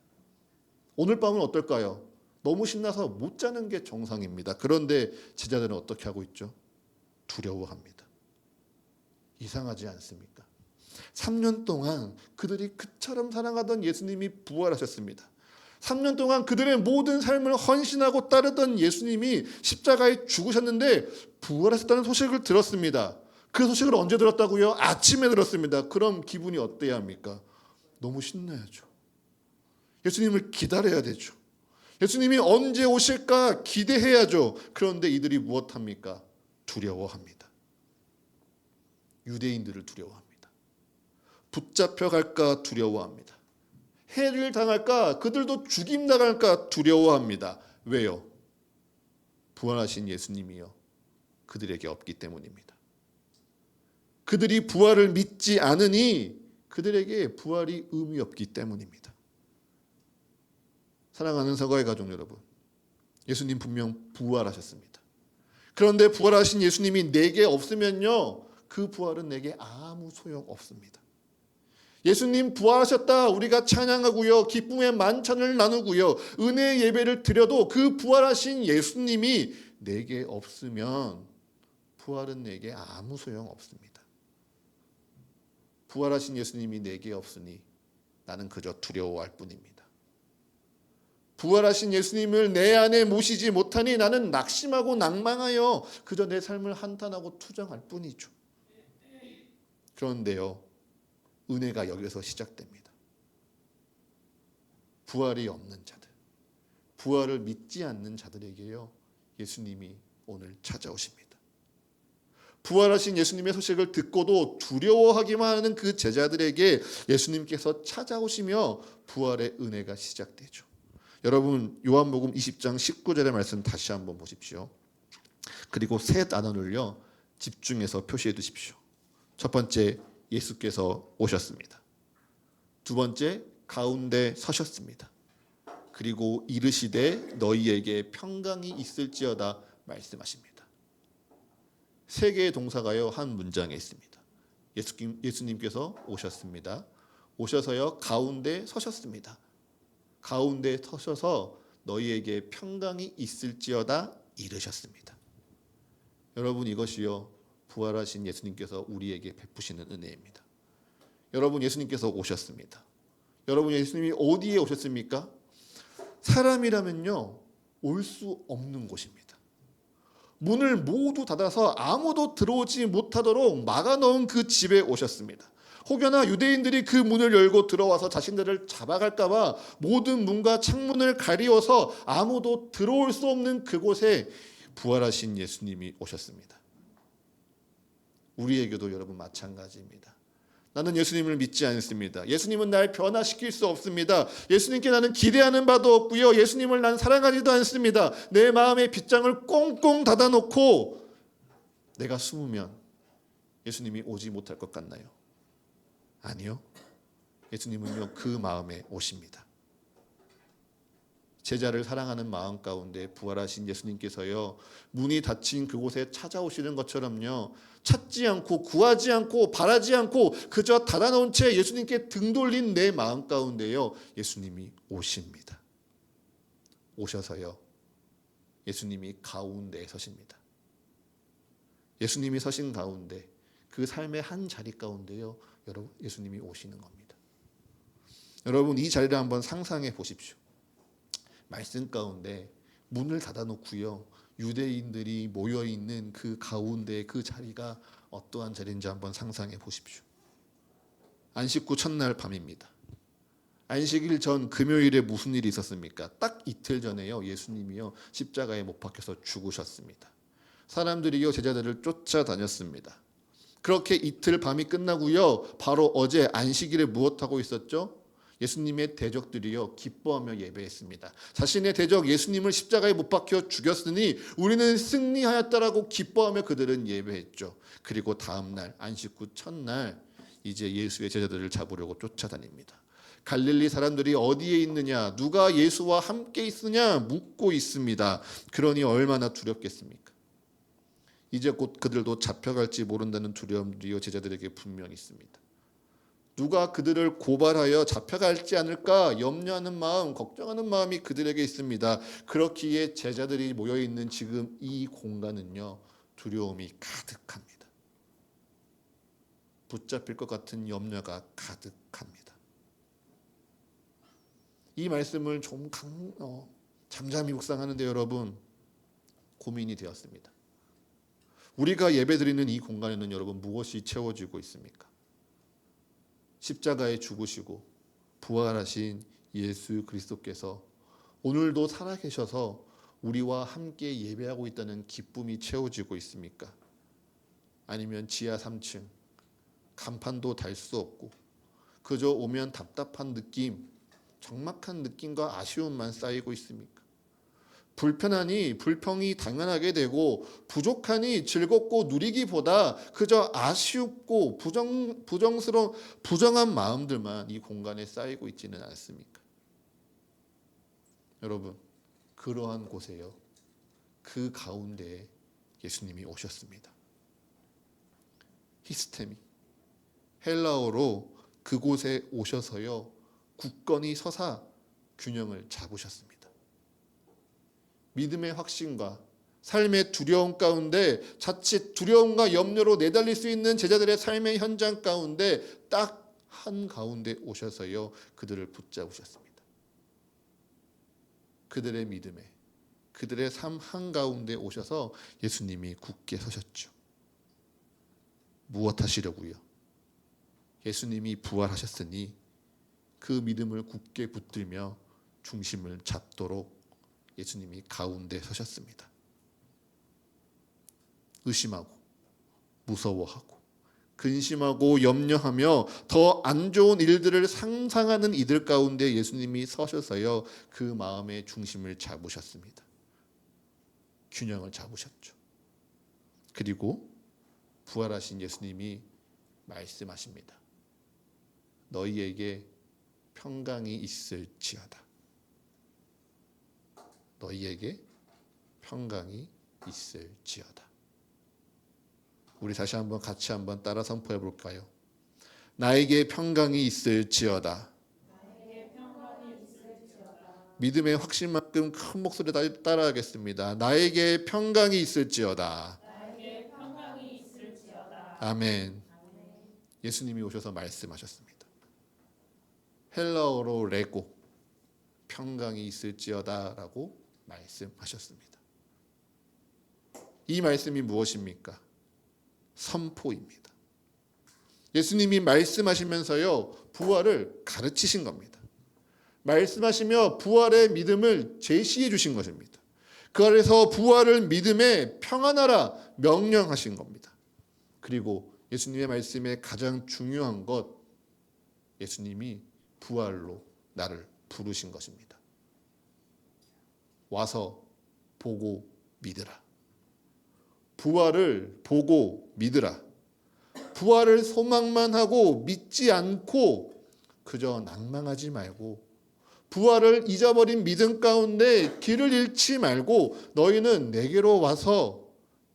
오늘 밤은 어떨까요? 너무 신나서 못 자는 게 정상입니다. 그런데 제자들은 어떻게 하고 있죠? 두려워합니다. 이상하지 않습니까? 3년 동안 그들이 그처럼 사랑하던 예수님이 부활하셨습니다. 3년 동안 그들의 모든 삶을 헌신하고 따르던 예수님이 십자가에 죽으셨는데 부활하셨다는 소식을 들었습니다. 그 소식을 언제 들었다고요? 아침에 들었습니다. 그럼 기분이 어때야 합니까? 너무 신나야죠. 예수님을 기다려야 되죠. 예수님이 언제 오실까 기대해야죠. 그런데 이들이 무엇합니까? 두려워합니다. 유대인들을 두려워합니다. 붙잡혀갈까 두려워합니다. 해를 당할까, 그들도 죽임 당할까 두려워합니다. 왜요? 부활하신 예수님이요, 그들에게 없기 때문입니다. 그들이 부활을 믿지 않으니 그들에게 부활이 의미 없기 때문입니다. 사랑하는 서가의 가족 여러분, 예수님 분명 부활하셨습니다. 그런데 부활하신 예수님이 내게 없으면요, 그 부활은 내게 아무 소용 없습니다. 예수님 부활하셨다 우리가 찬양하고요, 기쁨의 만찬을 나누고요, 은혜의 예배를 드려도 그 부활하신 예수님이 내게 없으면 부활은 내게 아무 소용 없습니다. 부활하신 예수님이 내게 없으니 나는 그저 두려워할 뿐입니다. 부활하신 예수님을 내 안에 모시지 못하니 나는 낙심하고 낭망하여 그저 내 삶을 한탄하고 투정할 뿐이죠. 그런데요, 은혜가 여기서 시작됩니다. 부활이 없는 자들, 부활을 믿지 않는 자들에게요, 예수님이 오늘 찾아오십니다. 부활하신 예수님의 소식을 듣고도 두려워하기만 하는 그 제자들에게 예수님께서 찾아오시며 부활의 은혜가 시작되죠. 여러분, 요한복음 20장 19절의 말씀 다시 한번 보십시오. 그리고 세 단어를요, 집중해서 표시해 두십시오. 첫 번째, 예수께서 오셨습니다. 두 번째, 가운데 서셨습니다. 그리고 이르시되 너희에게 평강이 있을지어다 말씀하십니다. 세 개의 동사가요, 한 문장에 있습니다. 예수님께서 오셨습니다. 오셔서요, 가운데 서셨습니다. 가운데 서셔서 너희에게 평강이 있을지어다 이르셨습니다. 여러분, 이것이요, 부활하신 예수님께서 우리에게 베푸시는 은혜입니다. 여러분, 예수님께서 오셨습니다. 여러분, 예수님이 어디에 오셨습니까? 사람이라면요, 올 수 없는 곳입니다. 문을 모두 닫아서 아무도 들어오지 못하도록 막아놓은 그 집에 오셨습니다. 혹여나 유대인들이 그 문을 열고 들어와서 자신들을 잡아갈까봐 모든 문과 창문을 가리워서 아무도 들어올 수 없는 그곳에 부활하신 예수님이 오셨습니다. 우리에게도 여러분 마찬가지입니다. 나는 예수님을 믿지 않습니다. 예수님은 날 변화시킬 수 없습니다. 예수님께 나는 기대하는 바도 없고요. 예수님을 난 사랑하지도 않습니다. 내 마음의 빗장을 꽁꽁 닫아놓고 내가 숨으면 예수님이 오지 못할 것 같나요? 아니요. 예수님은요, 그 마음에 오십니다. 제자를 사랑하는 마음 가운데 부활하신 예수님께서요, 문이 닫힌 그곳에 찾아오시는 것처럼요, 찾지 않고 구하지 않고 바라지 않고 그저 닫아놓은 채 예수님께 등 돌린 내 마음 가운데요, 예수님이 오십니다. 오셔서요, 예수님이 가운데에 서십니다. 예수님이 서신 가운데, 그 삶의 한 자리 가운데요, 여러분, 예수님이 오시는 겁니다. 여러분, 이 자리를 한번 상상해 보십시오. 말씀 가운데 문을 닫아놓고요, 유대인들이 모여있는 그 가운데 그 자리가 어떠한 자리인지 한번 상상해 보십시오. 안식 후 첫날 밤입니다. 안식일 전 금요일에 무슨 일이 있었습니까? 딱 이틀 전에요, 예수님이요, 십자가에 못 박혀서 죽으셨습니다. 사람들이요, 제자들을 쫓아다녔습니다. 그렇게 이틀 밤이 끝나고요, 바로 어제 안식일에 무엇하고 있었죠? 예수님의 대적들이요, 기뻐하며 예배했습니다. 자신의 대적 예수님을 십자가에 못 박혀 죽였으니 우리는 승리하였다라고 기뻐하며 그들은 예배했죠. 그리고 다음 날 안식 후 첫날 이제 예수의 제자들을 잡으려고 쫓아다닙니다. 갈릴리 사람들이 어디에 있느냐, 누가 예수와 함께 있으냐 묻고 있습니다. 그러니 얼마나 두렵겠습니까? 이제 곧 그들도 잡혀갈지 모른다는 두려움들이 제자들에게 분명히 있습니다. 누가 그들을 고발하여 잡혀갈지 않을까 염려하는 마음, 걱정하는 마음이 그들에게 있습니다. 그렇기에 제자들이 모여있는 지금 이 공간은요, 두려움이 가득합니다. 붙잡힐 것 같은 염려가 가득합니다. 이 말씀을 좀 잠잠히 묵상하는데 여러분, 고민이 되었습니다. 우리가 예배드리는 이 공간에는 여러분 무엇이 채워지고 있습니까? 십자가에 죽으시고 부활하신 예수 그리스도께서 오늘도 살아계셔서 우리와 함께 예배하고 있다는 기쁨이 채워지고 있습니까? 아니면 지하 3층 간판도 달 수 없고 그저 오면 답답한 느낌, 적막한 느낌과 아쉬움만 쌓이고 있습니까? 불편하니 불평이 당연하게 되고 부족하니 즐겁고 누리기보다 그저 아쉽고 부정한 마음들만 이 공간에 쌓이고 있지는 않습니까? 여러분, 그러한 곳에요, 그 가운데에 예수님이 오셨습니다. 히스테미, 헬라어로 그곳에 오셔서요, 굳건히 서사 균형을 잡으셨습니다. 믿음의 확신과 삶의 두려움 가운데 자칫 두려움과 염려로 내달릴 수 있는 제자들의 삶의 현장 가운데 딱 한 가운데 오셔서요, 그들을 붙잡으셨습니다. 그들의 믿음에, 그들의 삶 한가운데 오셔서 예수님이 굳게 서셨죠. 무엇 하시려고요? 예수님이 부활하셨으니 그 믿음을 굳게 붙들며 중심을 잡도록 예수님이 가운데 서셨습니다. 의심하고 무서워하고 근심하고 염려하며 더 안 좋은 일들을 상상하는 이들 가운데 예수님이 서셔서요, 그 마음의 중심을 잡으셨습니다. 균형을 잡으셨죠. 그리고 부활하신 예수님이 말씀하십니다. 너희에게 평강이 있을지어다. 너희에게 평강이 있을지어다. 우리 다시 한번 같이 한번 따라 선포해 볼까요? 나에게 평강이 있을지어다. 믿음의 확신만큼 큰 목소리로 따라하겠습니다. 나에게 평강이 있을지어다. 아멘. 예수님이 오셔서 말씀하셨습니다. 헬라어로 레고, 평강이 있을지어다라고 말씀하셨습니다. 이 말씀이 무엇입니까? 선포입니다. 예수님이 말씀하시면서요, 부활을 가르치신 겁니다. 말씀하시며 부활의 믿음을 제시해 주신 것입니다. 그 아래서 부활을 믿음에 평안하라 명령하신 겁니다. 그리고 예수님의 말씀에 가장 중요한 것, 예수님이 부활로 나를 부르신 것입니다. 와서 보고 믿으라. 부활을 보고 믿으라. 부활을 소망만 하고 믿지 않고 그저 낭망하지 말고, 부활을 잊어버린 믿음 가운데 길을 잃지 말고 너희는 내게로 와서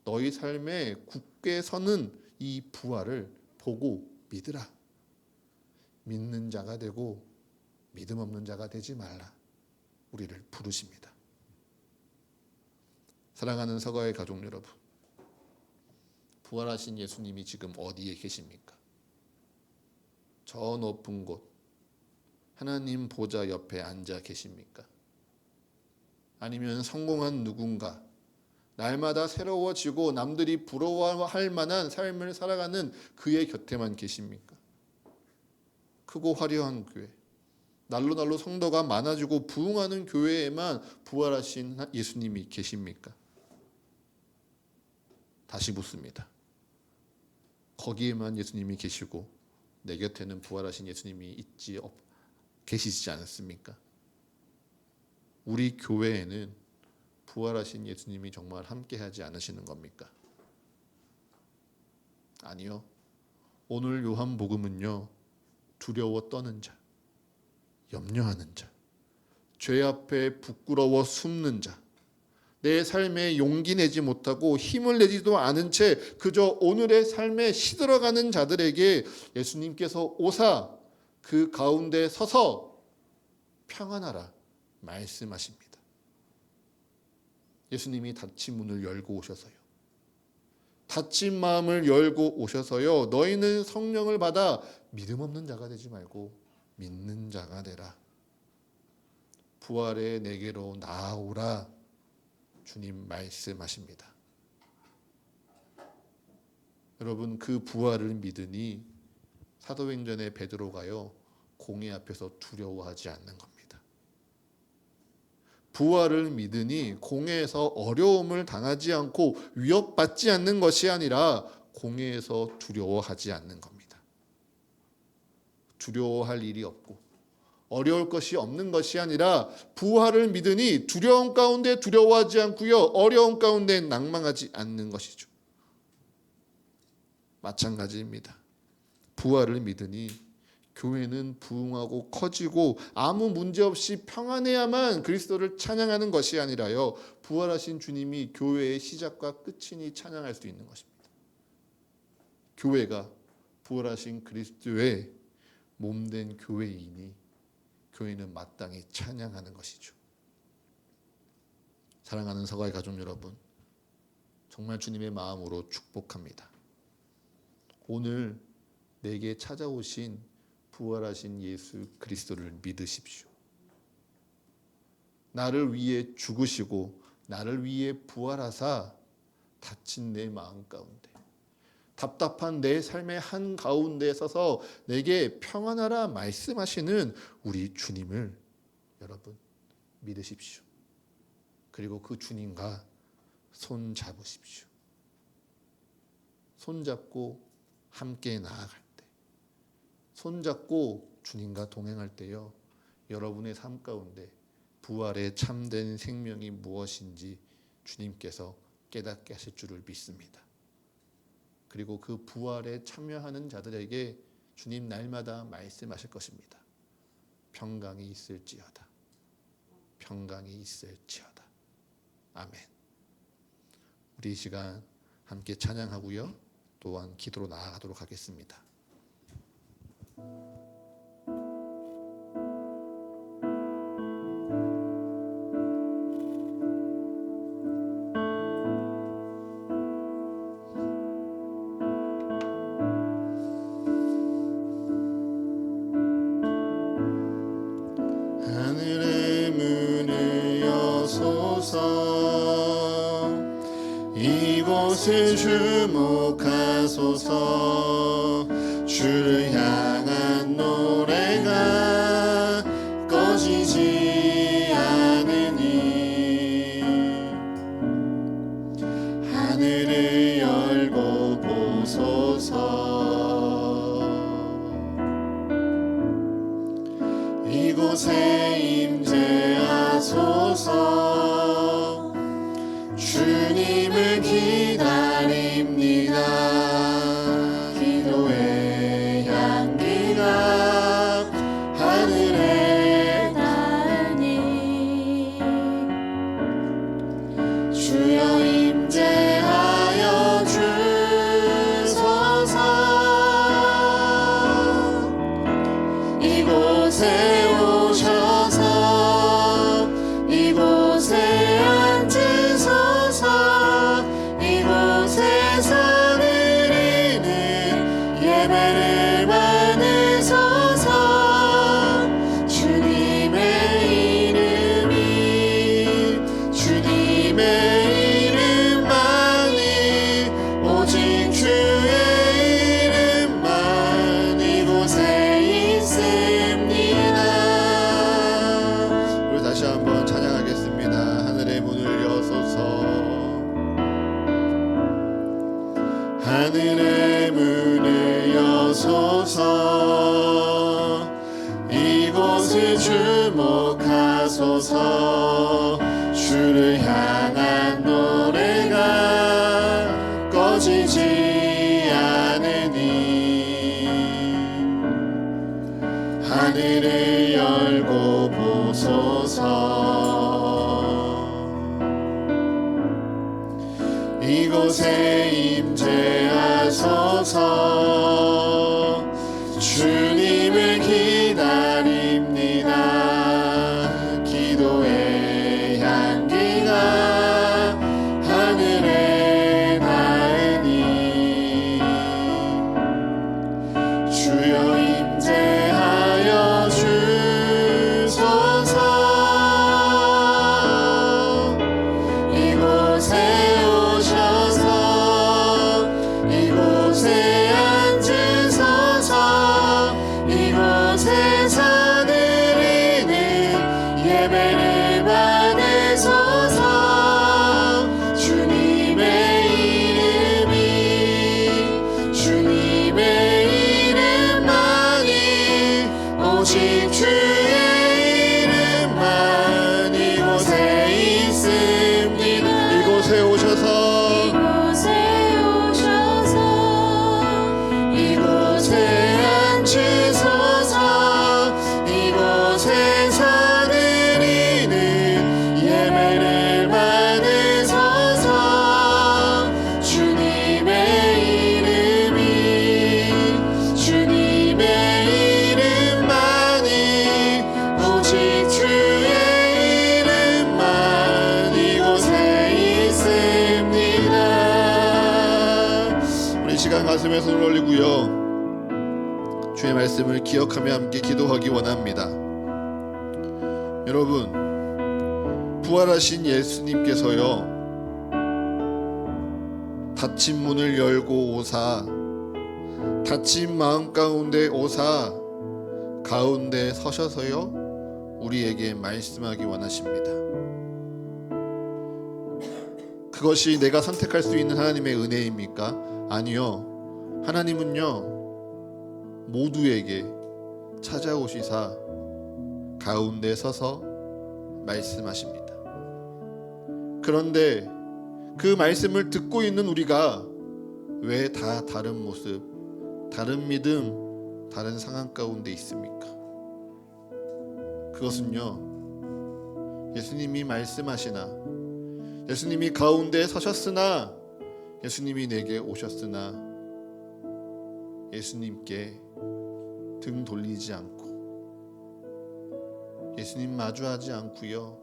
너희 삶에 굳게 서는 이 부활을 보고 믿으라. 믿는 자가 되고 믿음 없는 자가 되지 말라. 우리를 부르십니다. 사랑하는 서가의 가족 여러분, 부활하신 예수님이 지금 어디에 계십니까? 저 높은 곳 하나님 보좌 옆에 앉아 계십니까? 아니면 성공한 누군가, 날마다 새로워지고 남들이 부러워할 만한 삶을 살아가는 그의 곁에만 계십니까? 크고 화려한 교회, 날로 성도가 많아지고 부흥하는 교회에만 부활하신 예수님이 계십니까? 다시 묻습니다. 거기에만 예수님이 계시고 내 곁에는 부활하신 예수님이 계시지 않습니까? 우리 교회에는 부활하신 예수님이 정말 함께하지 않으시는 겁니까? 아니요. 오늘 요한복음은요, 두려워 떠는 자, 염려하는 자, 죄 앞에 부끄러워 숨는 자, 내 삶에 용기 내지 못하고 힘을 내지도 않은 채 그저 오늘의 삶에 시들어가는 자들에게 예수님께서 오사 그 가운데 서서 평안하라 말씀하십니다. 예수님이 닫힌 문을 열고 오셔서요, 닫힌 마음을 열고 오셔서요, 너희는 성령을 받아 믿음 없는 자가 되지 말고 믿는 자가 되라. 부활의 내게로 나아오라 주님 말씀하십니다. 여러분, 그 부활을 믿으니 사도행전의 베드로가요, 공회 앞에서 두려워하지 않는 겁니다. 부활을 믿으니 공회에서 어려움을 당하지 않고 위협받지 않는 것이 아니라 공회에서 두려워하지 않는 겁니다. 두려워할 일이 없고 어려울 것이 없는 것이 아니라 부활을 믿으니 두려움 가운데 두려워하지 않고요, 어려움 가운데 낭망하지 않는 것이죠. 마찬가지입니다. 부활을 믿으니 교회는 부흥하고 커지고 아무 문제 없이 평안해야만 그리스도를 찬양하는 것이 아니라요, 부활하신 주님이 교회의 시작과 끝이니 찬양할 수 있는 것입니다. 교회가 부활하신 그리스도의 몸된 교회이니 교회는 마땅히 찬양하는 것이죠. 사랑하는 서가의 가족 여러분, 정말 주님의 마음으로 축복합니다. 오늘 내게 찾아오신 부활하신 예수 그리스도를 믿으십시오. 나를 위해 죽으시고 나를 위해 부활하사 다친 내 마음 가운데, 답답한 내 삶의 한가운데 서서 내게 평안하라 말씀하시는 우리 주님을 여러분 믿으십시오. 그리고 그 주님과 손 잡으십시오. 손 잡고 함께 나아갈 때, 손 잡고 주님과 동행할 때요, 여러분의 삶 가운데 부활의 참된 생명이 무엇인지 주님께서 깨닫게 하실 줄을 믿습니다. 그리고 그 부활에 참여하는 자들에게 주님 날마다 말씀하실 것입니다. 평강이 있을지어다. 평강이 있을지어다. 아멘. 우리 이 시간 함께 찬양하고요, 또한 기도로 나아가도록 하겠습니다. 이곳을 주목하소서. 주를 향한 노래가 꺼지지 않으니 하늘을 열고 보소서. 이곳에 임재하소서. 주님을 기다립니다. 기도의 향기가 하늘에 닿으니 주여 임재하여 주소서. 이곳에 오셔서 이곳에 앉으소서. 이곳에서 드리는 예배를 받으소서. 주님의 이름이 주님의 이름만이 오직 주의 이름만 이곳에 있습니다. 우리 다시 한번 찬양하겠습니다. 하늘의 문을 여소서. 하늘의 문을 여소서. 이곳을 주목하소서. 주를 향한 노래가 꺼지지 않으니 하늘을 열고 보소서. 이곳에 임재하소서. 주님을 기다립니다. 기도의 향기가 하늘에 닿으니 주여 임재하여 주소서. 이곳에 오셔서 이곳에 앉으소서. 이곳에서 드리는 예배를 받으소서. 주님의 이름이 주님의 이름만이 오직 주의 이름만 이곳에 있습니다. 이곳에 오셔서 이곳에 오셔서 이곳에 앉으소서. 이곳에서 드리는 예배를 받으소서. 주님의 이름이 주님의 이름만이 오직 주의 이름만 이곳에 있습니다. 우리 이 시간 가슴에 손을 올리고요, 주의 말씀을 기억하며 함께 기도하기 원합니다. 여러분, 부활하신 예수님께서요, 닫힌 문을 열고 오사, 닫힌 마음 가운데 오사, 가운데 서셔서요 우리에게 말씀하기 원하십니다. 그것이 내가 선택할 수 있는 하나님의 은혜입니까? 아니요. 하나님은요 모두에게 찾아오시사 가운데 서서 말씀하십니다. 그런데 그 말씀을 듣고 있는 우리가 왜 다 다른 모습, 다른 믿음, 다른 상황 가운데 있습니까? 그것은요, 예수님이 말씀하시나, 예수님이 가운데 서셨으나, 예수님이 내게 오셨으나 예수님께 등 돌리지 않고 예수님 마주하지 않고요,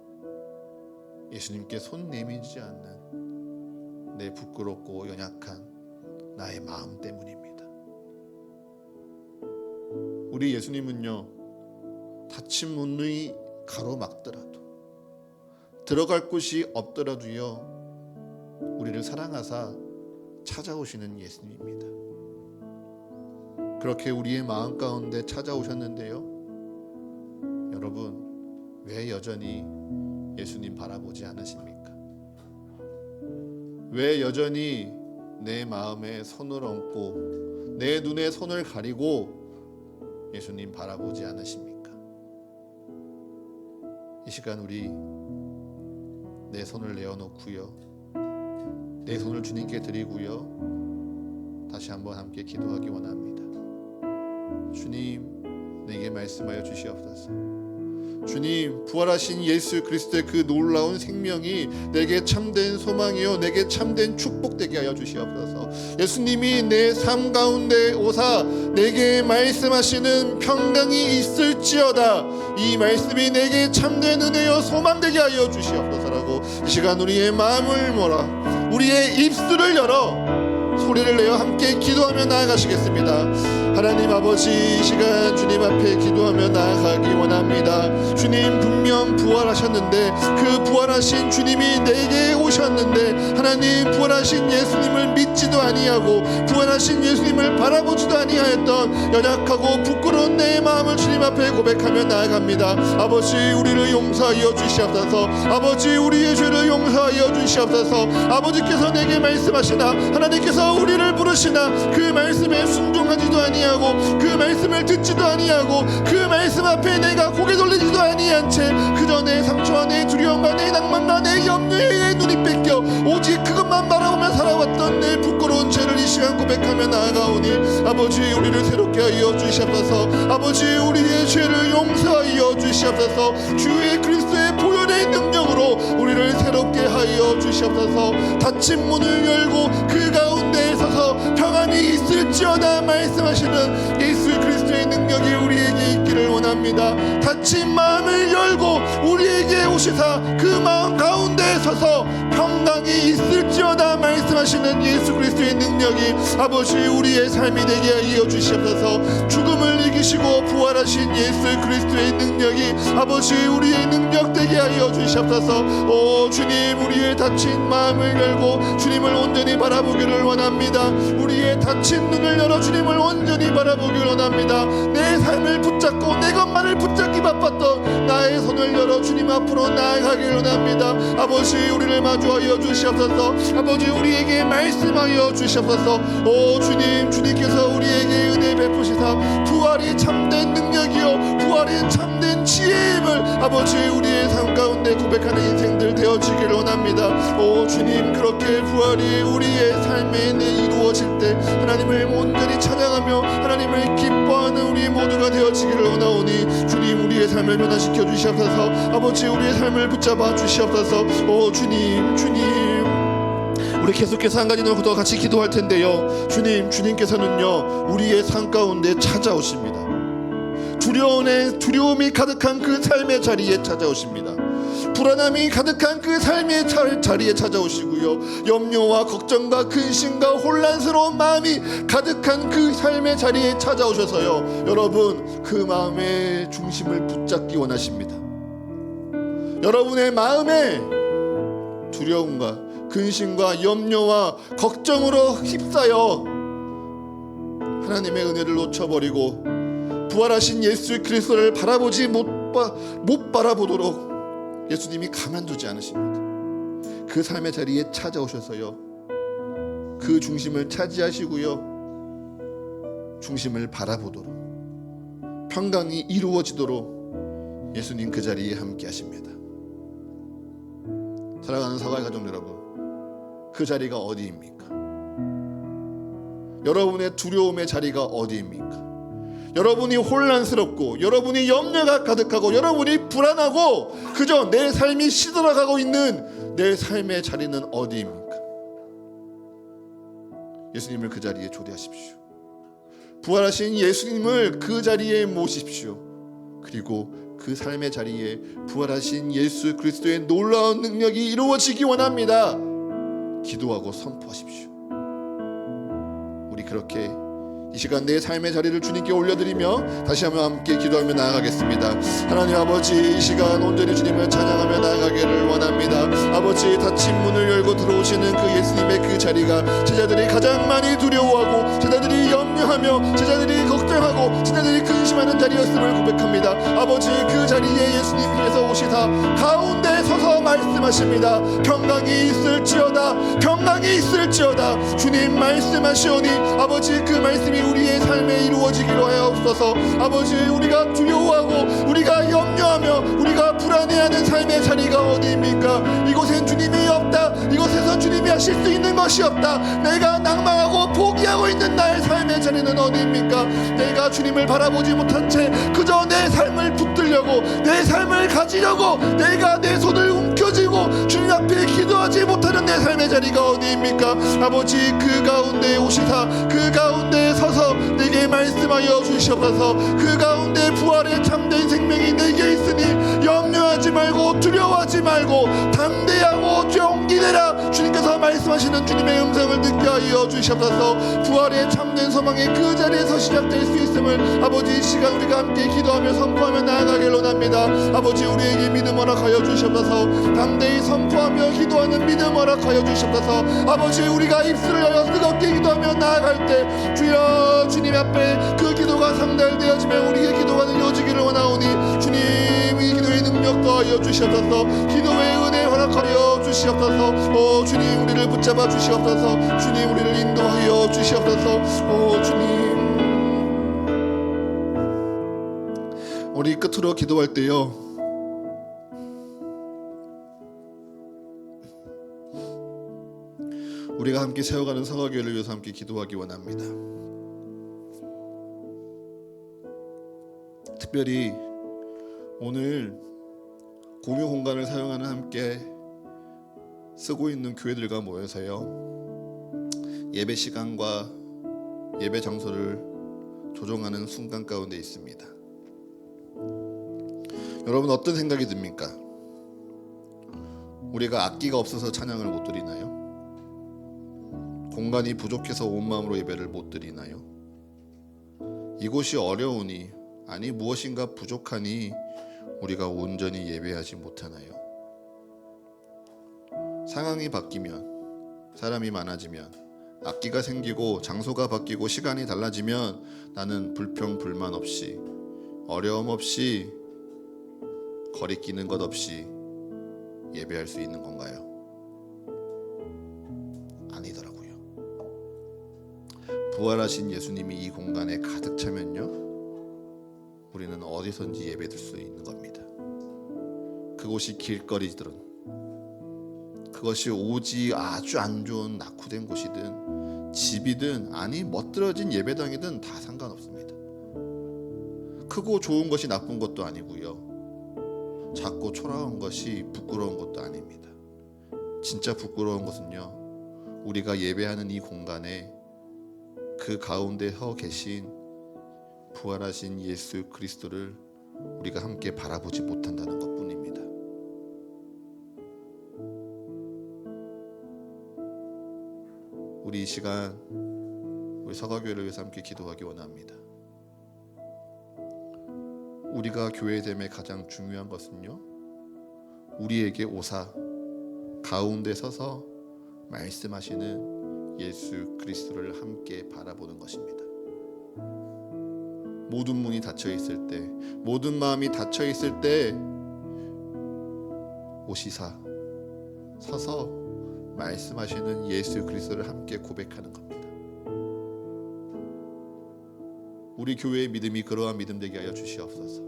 예수님께 손 내밀지 않는 내 부끄럽고 연약한 나의 마음 때문입니다. 우리 예수님은요, 닫힌 문이 가로막더라도, 들어갈 곳이 없더라도요, 우리를 사랑하사 찾아오시는 예수님입니다. 그렇게 우리의 마음 가운데 찾아오셨는데요, 여러분, 왜 여전히 예수님 바라보지 않으십니까? 왜 여전히 내 마음에 손을 얹고 내 눈에 손을 가리고 예수님 바라보지 않으십니까? 이 시간 우리 내 손을 내어놓고요, 내 손을 주님께 드리고요, 다시 한번 함께 기도하기 원합니다. 주님, 내게 말씀하여 주시옵소서. 주님, 부활하신 예수 그리스도의 그 놀라운 생명이 내게 참된 소망이요, 내게 참된 축복되게 하여 주시옵소서. 예수님이 내 삶 가운데 오사 내게 말씀하시는 평강이 있을지어다, 이 말씀이 내게 참된 은혜요 소망되게 하여 주시옵소서라고 이 시간 우리의 마음을 몰아 우리의 입술을 열어 소리를 내어 함께 기도하며 나아가시겠습니다. 하나님 아버지, 이 시간 주님 앞에 기도하며 나아가기 원합니다. 주님, 분명 부활하셨는데 그 부활하신 주님이 내게 오셨는데 하나님, 부활하신 예수님을 믿지도 아니하고 부활하신 예수님을 바라보지도 아니하였던 연약하고 부끄러운 내 마음을 주님 앞에 고백하며 나아갑니다. 아버지, 우리를 용서하여 주시옵소서. 아버지, 우리의 죄를 용서하여 주시옵소서. 아버지께서 내게 말씀하시나, 하나님께서 우리를 부르시나 그 말씀에 순종하지도 아니하고 그 말씀을 듣지도 아니하고 그 말씀 앞에 내가 고개 돌리지도 아니한 채 그저 내 상처와 내 두려움과 내 낭만과 내 염려에 눈이 뺏겨 오직 그것만 바라보며 살아왔던 내 부끄러운 죄를 이 시간 고백하며 나아가오니 아버지, 우리를 새롭게 하여 주시옵소서. 아버지, 우리의 죄를 용서하여 주시옵소서. 주의 그리스도의 보혈의 능력으로 우리를 새롭게 하여 주시옵소서. 닫힌 문을 열고 그 가운데 서서 평안이 있을지어다 말씀하시는 예수 그리스도의 능력이 우리에게 있기를 원합니다. 닫힌 마음을 열고 우리에게 오시사 그 마음 가운데 서서 평강이 있을지어다 말씀하시는 예수 그리스도의 능력이 아버지 우리의 삶이 되게 하여 주시옵소서. 죽음을 이기시고 부활하신 예수 그리스도의 능력이 아버지 우리의 능력 되게 하여 주시옵소서. 오 주님, 우리의 닫힌 마음을 열고 주님을 온전히 바라보기를 원합니다. 우리의 닫힌 눈을 열어 주님을 온전히 바라보기를 원합니다. 내 삶을 붙잡고 내 것만을 붙잡기 바빴던 나의 손을 열어 주님 앞으로 나아가기를 원합니다. 아버지, 우리를 마주하여 주시옵소서. 아버지, 우리에게 말씀하여 주시옵소서. 오 주님, 주님께서 우리에게 은혜 베푸시사 부활이 참된 능력이요 부활이 참된 지혜임을 아버지 우리의 삶 가운데 고백하는 인생들 되어지기를 원합니다. 오 주님, 그렇게 부활이 우리의 삶에 이루어질 때 하나님을 온전히 찬양하며 하나님을 기뻐하는 우리 모두가 되어지기를 원하오니 주님, 우리의 삶을 변화시켜 주시옵소서. 아버지, 우리의 삶을 붙잡아 주시옵소서. 오 주님, 우리 계속해서 한 가지 더 같이 기도할 텐데요, 주님께서는요 우리의 삶 가운데 찾아오십니다. 두려움이 가득한 그 삶의 자리에 찾아오십니다. 불안함이 가득한 그 삶의 자리에 찾아오시고요, 염려와 걱정과 근심과 혼란스러운 마음이 가득한 그 삶의 자리에 찾아오셔서요, 여러분 그 마음의 중심을 붙잡기 원하십니다. 여러분의 마음에 두려움과 근심과 염려와 걱정으로 휩싸여 하나님의 은혜를 놓쳐버리고 부활하신 예수 그리스도를 바라보지 못 바라보도록 예수님이 가만두지 않으십니다. 그 삶의 자리에 찾아오셔서요, 그 중심을 차지하시고요, 중심을 바라보도록 평강이 이루어지도록 예수님 그 자리에 함께 하십니다. 사랑하는 사과의 가족 여러분, 그 자리가 어디입니까? 여러분의 두려움의 자리가 어디입니까? 여러분이 혼란스럽고 여러분이 염려가 가득하고 여러분이 불안하고 그저 내 삶이 시들어가고 있는 내 삶의 자리는 어디입니까? 예수님을 그 자리에 초대하십시오. 부활하신 예수님을 그 자리에 모십시오. 그리고 그 삶의 자리에 부활하신 예수 그리스도의 놀라운 능력이 이루어지기 원합니다. 기도하고 선포하십시오. 우리 그렇게 이 시간 내 삶의 자리를 주님께 올려드리며 다시 한번 함께 기도하며 나아가겠습니다. 하나님 아버지, 이 시간 온전히 주님을 찬양하며 나아가기를 원합니다. 아버지, 닫힌 문을 열고 들어오시는 그 예수님의 그 자리가 제자들이 가장 많이 두려워하고 제자들이 염려하며 제자들이 걱정하고 제자들이 근심하는 자리였음을 고백합니다. 아버지, 그 자리에 예수님께서 오시사 가운데 서서 말씀하십니다. 평강이 있을지어다, 평강이 있을지어다. 주님 말씀하시오니 아버지, 그 말씀이 우리의 삶에 이루어지기로 하옵소서. 아버지, 우리가 두려워하고 우리가 염려하며 우리가 불안해하는 삶의 자리가 어디입니까? 이곳엔 주님이 없다. 이곳에선 주님이 하실 수 있는 것이 없다. 내가 낭망하고 포기하고 있는 나의 삶의 자리는 어디입니까? 내가 주님을 바라보지 못한 채 그저 내 삶을 붙들려고 내 삶을 가지려고 내가 내 손을 움켜쥐고 주님 앞에 기도하지 못하는 내 삶의 자리가 어디입니까? 아버지, 그 가운데 오시사 그 가운데 서서 내게 말씀하여 주시옵소서. 그 가운데 부활의 참된 생명이 내게 있으니 염려하지 말고 두려워하지 말고 담대하고 용기 내라. 주님께서 말씀하시는 주님의 음성을 듣게 하여 주시옵소서. 부활의 참된 소망의 그 자리에서 시작될 수 있음을 아버지, 이 시간 우리가 함께 기도하며 선포하며 나아가길 원합니다. 아버지, 우리에게 믿음 허락하여 주시옵소서. 담대히 선포하며 기도하는 믿음 허락하여 주시옵소서. 아버지, 우리가 입술을 열어 뜨겁게 기도하며 나아갈 때 주여 주님 앞에 그 기도가 상달되어지며 우리의 기도가 늘려지기를 원하오니 주님, 이 기도의 능력 더하여 주시옵소서. 기도의 은혜 허락하여 주시옵소서. 주님, 우리를 붙잡아 주시옵소서. 주님, 우리를 인도하여 주시옵소서. 주님, 우리 끝으로 기도할 때요, 우리가 함께 세워가는 성화교회를 위해서 함께 기도하기 원합니다. 특별히 오늘 공유 공간을 사용하는 함께 쓰고 있는 교회들과 모여서요, 예배 시간과 예배 장소를 조정하는 순간 가운데 있습니다. 여러분, 어떤 생각이 듭니까? 우리가 악기가 없어서 찬양을 못 드리나요? 공간이 부족해서 온 마음으로 예배를 못 드리나요? 이곳이 어려우니, 아니 무엇인가 부족하니 우리가 온전히 예배하지 못하나요? 상황이 바뀌면, 사람이 많아지면, 악기가 생기고 장소가 바뀌고 시간이 달라지면 나는 불평 불만 없이, 어려움 없이, 거리끼는 것 없이 예배할 수 있는 건가요? 아니더라고요. 부활하신 예수님이 이 공간에 가득 차면요, 우리는 어디선지 예배드릴 수 있는 겁니다. 그곳이 길거리든, 그것이 오지 아주 안 좋은 낙후된 곳이든 집이든, 아니 멋들어진 예배당이든 다 상관없습니다. 크고 좋은 것이 나쁜 것도 아니고요, 작고 초라한 것이 부끄러운 것도 아닙니다. 진짜 부끄러운 것은요, 우리가 예배하는 이 공간에 그 가운데 서 계신 부활하신 예수 그리스도를 우리가 함께 바라보지 못한다는 것뿐입니다. 우리 이 시간 우리 서가교회를 위해서 함께 기도하기 원합니다. 우리가 교회됨의 가장 중요한 것은요, 우리에게 오사 가운데 서서 말씀하시는 예수 그리스도를 함께 바라보는 것입니다. 모든 문이 닫혀 있을 때, 모든 마음이 닫혀 있을 때 오시사 서서 말씀하시는 예수 그리스도를 함께 고백하는 겁니다. 우리 교회의 믿음이 그러한 믿음 되게 하여 주시옵소서.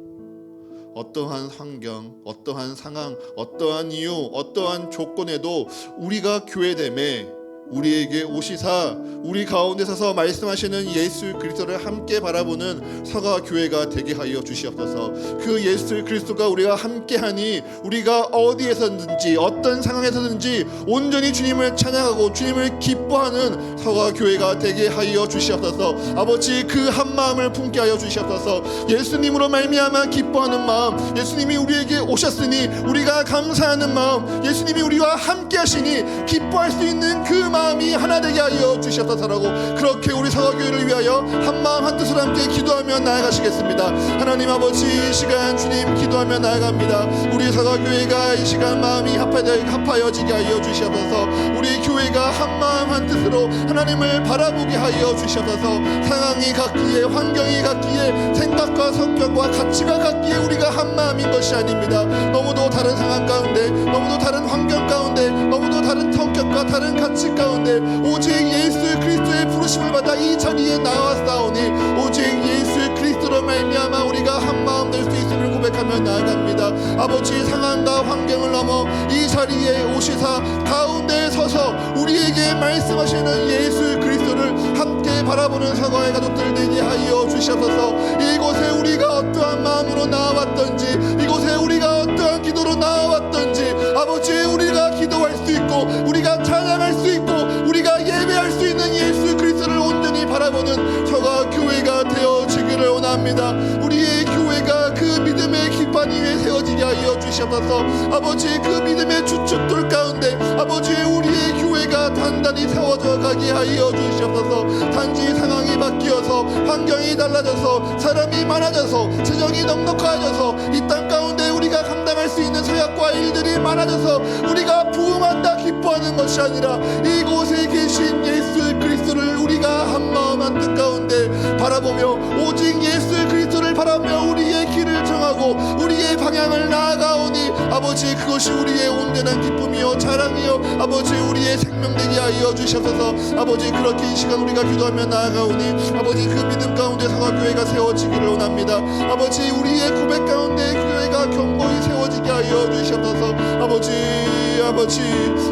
어떠한 환경, 어떠한 상황, 어떠한 이유, 어떠한 조건에도 우리가 교회됨에 우리에게 오시사 우리 가운데 서서 말씀하시는 예수 그리스도를 함께 바라보는 서가교회가 되게 하여 주시옵소서. 그 예수 그리스도가 우리가 함께하니 우리가 어디에서든지 어떤 상황에서든지 온전히 주님을 찬양하고 주님을 기뻐하는 서가교회가 되게 하여 주시옵소서. 아버지, 그 한마음을 품게 하여 주시옵소서. 예수님으로 말미암아 기뻐하는 마음, 예수님이 우리에게 오셨으니 우리가 감사하는 마음, 예수님이 우리와 함께하시니 기뻐할 수 있는 그 마음, 마음이 하나 되게 하여 주시옵소서라고 그렇게 우리 사과교회를 위하여 한 마음 한 뜻으로 함께 기도하며 나아가시겠습니다. 하나님 아버지, 이 시간 주님 기도하며 나아갑니다. 우리 사과교회가 이 시간 마음이 합하여지게 하여 주시옵소서. 우리 교회가 한 마음 한 뜻으로 하나님을 바라보게 하여 주시옵소서. 상황이 같기에, 환경이 같기에, 생각과 성격과 가치가 같기에 우리가 한 마음인 것이 아닙니다. 너무도 다른 상황 가운데, 너무도 다른 환경 가운데, 너무도 다른 성격과 다른 가치 가운데 오직 예수 그리스도의 부르심을 받아 이 자리에 나왔사오니 오직 예수 그리스도로 말미암아 우리가 한 마음 될 수 있음을 고백하며 나아갑니다. 아버지, 상황과 환경을 넘어 이 자리에 오시사 가운데 서서 우리에게 말씀하시는 예수 그리스도를 함께 바라보는 사과의 가족들 되게 하여 주시옵소서. 이곳에 우리가 어떠한 마음으로 나와왔던지, 이곳에 우리가 어떠한 기도로 나와왔던지, 아버지, 우리가 기도할 수 있고 우리가 찬양할 수 있고 우리가 예배할 수 있는 예수 그리스도를 온전히 바라보는 서가 교회가 되어지기를 원합니다. 우리의 교회가 그 믿음의 기반 위에 세워지게 하여 주시옵소서. 아버지, 그 믿음의 주축들 가운데 아버지, 우리의 교회가 단단히 세워져 가게 하여 주시옵소서. 단지 상황이 바뀌어서, 환경이 달라져서, 사람이 많아져서, 재정이 넉넉해져서 이 땅 가운데 우리가 감당할 수 있는 사역과 일들이 많아져서 우리가 부흥한다 기뻐하는 것이 아니라 이곳에 계신 예수 그리스도를 우리가 한 마음 한 뜻 가운데 바라보며 오직 예수 그리스도를 바라며 우리의 길을 정하고 우리의 방향을 나아가오니 아버지, 그것이 우리의 온전한 기쁨이요 자랑이요 아버지, 우리의 생명되게 하여 주시옵소서. 아버지, 그렇게 이 시간 우리가 기도하며 나아가오니 아버지, 그 믿음 가운데 사과교회가 세워지기를 원합니다. 아버지, 우리의 고백 가운데 교회가 견고히 세워지게 하여 주시옵소서. 아버지,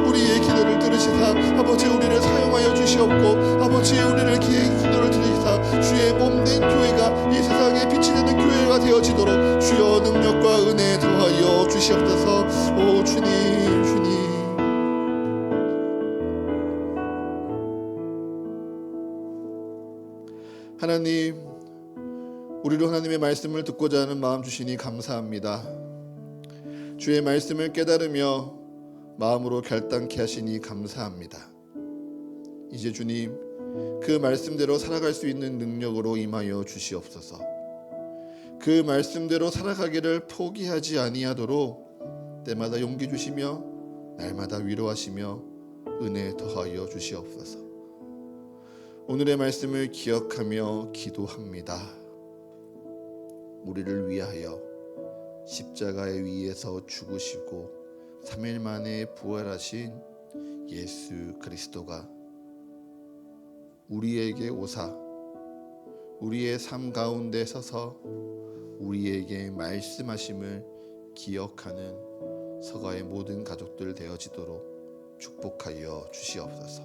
우리의 기도를 들으시사 아버지, 우리를 사용하여 주시옵고 아버지, 우리를 기도를 들으시사 주의 몸된 교회가 이 세상에 빛이 되는 교회가 되어지도록 주여 능력과 은혜 더하여 주시옵소서. 오 주님, 하나님, 우리로 하나님의 말씀을 듣고자 하는 마음 주시니 감사합니다. 주의 말씀을 깨달으며 마음으로 결단케 하시니 감사합니다. 이제 주님, 그 말씀대로 살아갈 수 있는 능력으로 임하여 주시옵소서. 그 말씀대로 살아가기를 포기하지 아니하도록 때마다 용기 주시며 날마다 위로하시며 은혜 더하여 주시옵소서. 오늘의 말씀을 기억하며 기도합니다. 우리를 위하여 십자가의 위에서 죽으시고 3일 만에 부활하신 예수 그리스도가 우리에게 오사 우리의 삶 가운데 서서 우리에게 말씀하심을 기억하는 서가의 모든 가족들 되어지도록 축복하여 주시옵소서.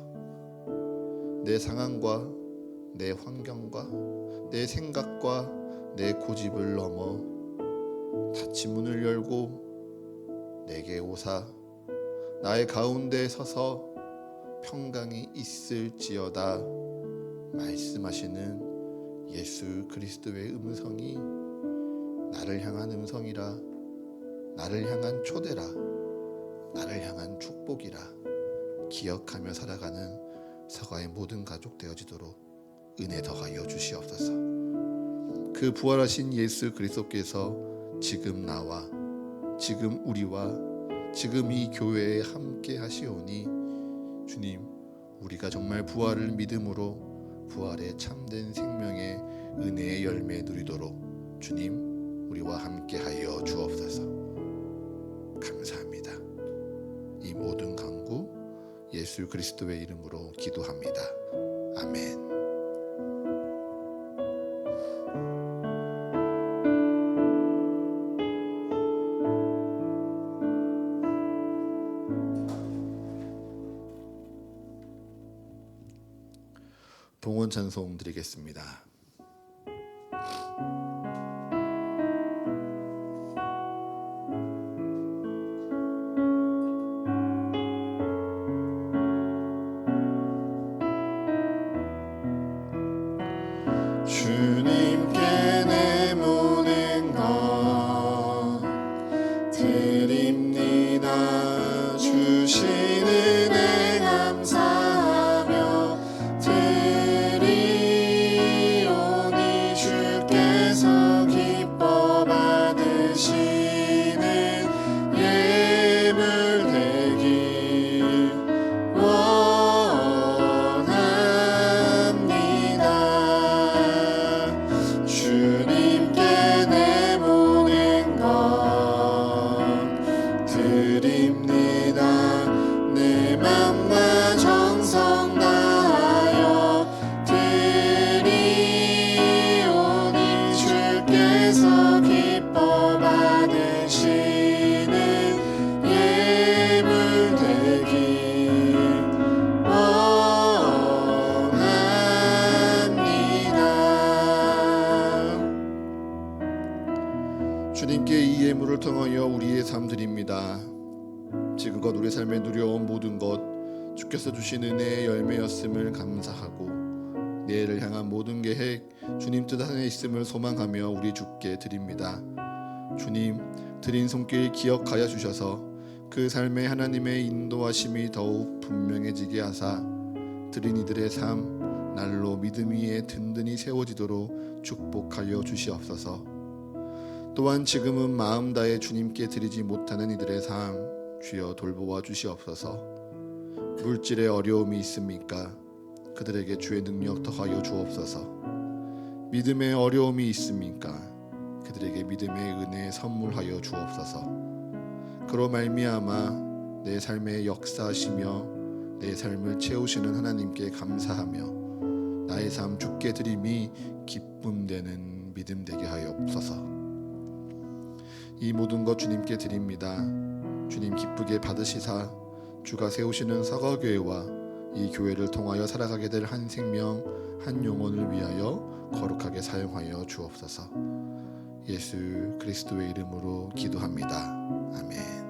내 상황과 내 환경과 내 생각과 내 고집을 넘어 닫힌 문을 열고 내게 오사 나의 가운데 서서 평강이 있을지어다 말씀하시는 예수 그리스도의 음성이 나를 향한 음성이라, 나를 향한 초대라, 나를 향한 축복이라 기억하며 살아가는 서가의 모든 가족 되어지도록 은혜 더하여 주시옵소서. 그 부활하신 예수 그리스도께서 지금 나와, 지금 우리와, 지금 이 교회에 함께 하시오니 주님, 우리가 정말 부활을 믿음으로 부활의 참된 생명의 은혜의 열매 누리도록 주님, 우리와 함께 하여 주옵소서. 감사합니다. 이 모든 간구 예수 그리스도의 이름으로 기도합니다. 아멘. 봉헌 찬송 드리겠습니다. 주님께 내 모든 것 드립니다. 주신 은혜 감사합니다. 주의 이 예물을 통하여 우리의 삶 드립니다. 지금껏 우리 삶에 누려온 모든 것 주께서 주신 은혜의 열매였음을 감사하고 내일을 향한 모든 계획 주님 뜻 안에 있음을 소망하며 우리 주께 드립니다. 주님, 드린 손길 기억하여 주셔서 그 삶에 하나님의 인도하심이 더욱 분명해지게 하사 드린 이들의 삶 날로 믿음 위에 든든히 세워지도록 축복하여 주시옵소서. 또한 지금은 마음 다해 주님께 드리지 못하는 이들의 삶 주여 돌보아 주시옵소서. 물질에 어려움이 있습니까? 그들에게 주의 능력 더하여 주옵소서. 믿음에 어려움이 있습니까? 그들에게 믿음의 은혜 선물하여 주옵소서. 그로 말미암아 내 삶에 역사하시며 내 삶을 채우시는 하나님께 감사하며 나의 삶 주께 드림이 기쁨되는 믿음 되게 하옵소서. 이 모든 것 주님께 드립니다. 주님 기쁘게 받으시사 주가 세우시는 서거교회와 이 교회를 통하여 살아가게 될 한 생명 한 영혼을 위하여 거룩하게 사용하여 주옵소서. 예수 그리스도의 이름으로 기도합니다. 아멘.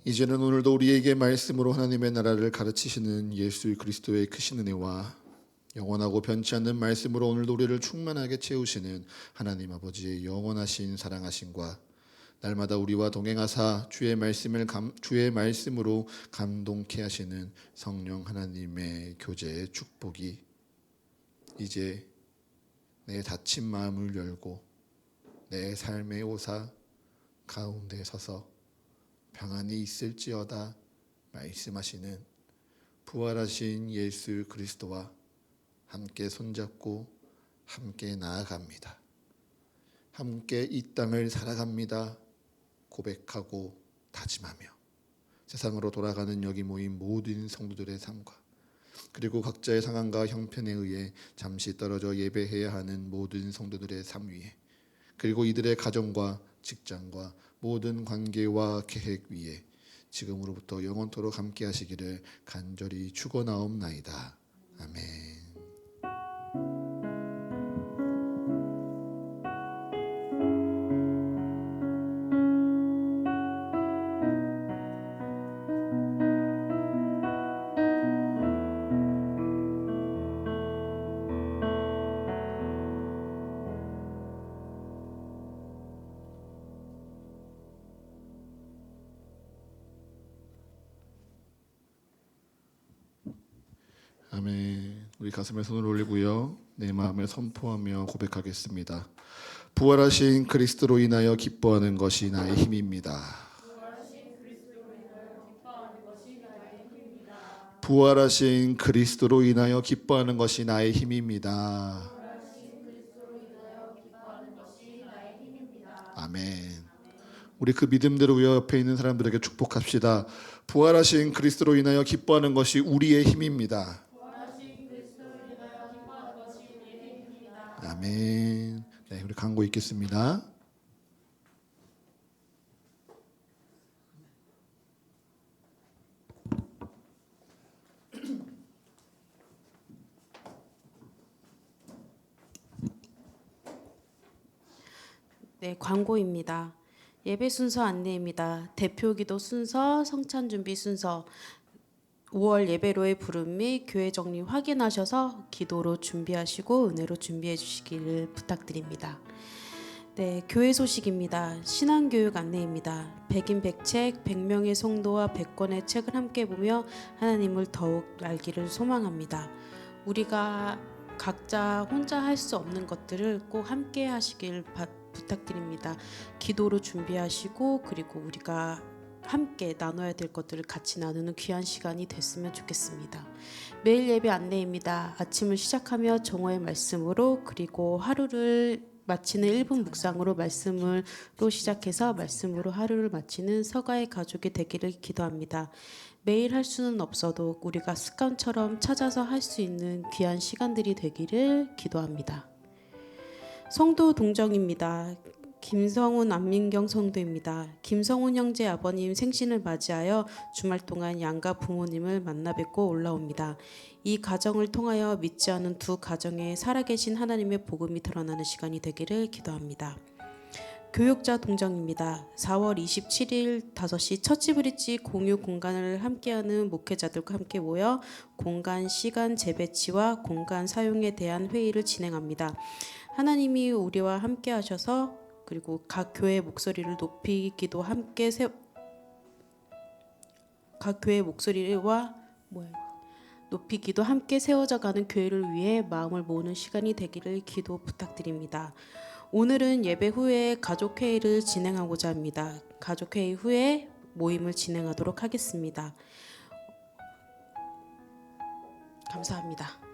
이제는 오늘도 우리에게 말씀으로 하나님의 나라를 가르치시는 예수 그리스도의 크신 은혜와 영원하고 변치 않는 말씀으로 오늘도 우리를 충만하게 채우시는 하나님 아버지의 영원하신 사랑하심과 날마다 우리와 동행하사 주의 말씀으로 감동케 하시는 성령 하나님의 교제의 축복이 이제 내 닫힌 마음을 열고 내 삶의 오사 가운데 서서 평안이 있을지어다 말씀하시는 부활하신 예수 그리스도와 함께 손잡고 함께 나아갑니다. 함께 이 땅을 살아갑니다. 고백하고 다짐하며 세상으로 돌아가는 여기 모인 모든 성도들의 삶과 그리고 각자의 상황과 형편에 의해 잠시 떨어져 예배해야 하는 모든 성도들의 삶 위에 그리고 이들의 가정과 직장과 모든 관계와 계획 위에 지금으로부터 영원토록 함께 하시기를 간절히 축원하옵나이다. 아멘. 아멘. 우리 가슴에 손을 올리고요. 내 마음을 선포하며 고백하겠습니다. 부활하신 그리스도로 인하여 기뻐하는 것이 나의 힘입니다. 부활하신 그리스도로 인하여 기뻐하는 것이 나의 힘입니다. 아멘. 우리 그 믿음대로 옆에 있는 사람들에게 축복합시다. 부활하신 그리스도로 인하여 기뻐하는 것이 우리의 힘입니다. 아멘. 네, 우리 강고 읽겠습니다. 네, 광고입니다. 예배 순서 안내입니다. 대표 기도 순서, 성찬 준비 순서, 5월 예배로의 부름 및 교회 정리 확인하셔서 기도로 준비하시고 은혜로 준비해 주시기를 부탁드립니다. 네, 교회 소식입니다. 신앙교육 안내입니다. 백인백책 100명의 성도와 100권의 책을 함께 보며 하나님을 더욱 알기를 소망합니다. 우리가 각자 혼자 할 수 없는 것들을 꼭 함께 하시길 부탁드립니다. 기도로 준비하시고 그리고 우리가 함께 나눠야 될 것들을 같이 나누는 귀한 시간이 됐으면 좋겠습니다. 매일 예배 안내입니다. 아침을 시작하며 정오의 말씀으로 그리고 하루를 마치는 1분 묵상으로 말씀으로 시작해서 말씀으로 하루를 마치는 서가의 가족이 되기를 기도합니다. 매일 할 수는 없어도 우리가 습관처럼 찾아서 할 수 있는 귀한 시간들이 되기를 기도합니다. 성도 동정입니다. 김성훈 안민경 성도입니다. 김성훈 형제 아버님 생신을 맞이하여 주말 동안 양가 부모님을 만나 뵙고 올라옵니다. 이 가정을 통하여 믿지 않은 두 가정에 살아계신 하나님의 복음이 드러나는 시간이 되기를 기도합니다. 교육자 동정입니다. 4월 27일 5시 처치브릿지 공유 공간을 함께하는 목회자들과 함께 모여 공간, 시간 재배치와 공간 사용에 대한 회의를 진행합니다. 하나님이 우리와 함께 하셔서 그리고 각 교회의 목소리를 높이기도 함께 각 교회의 목소리와 높이기도 함께 세워져가는 교회를 위해 마음을 모으는 시간이 되기를 기도 부탁드립니다. 오늘은 예배 후에 가족회의를 진행하고자 합니다. 가족회의 후에 모임을 진행하도록 하겠습니다. 감사합니다.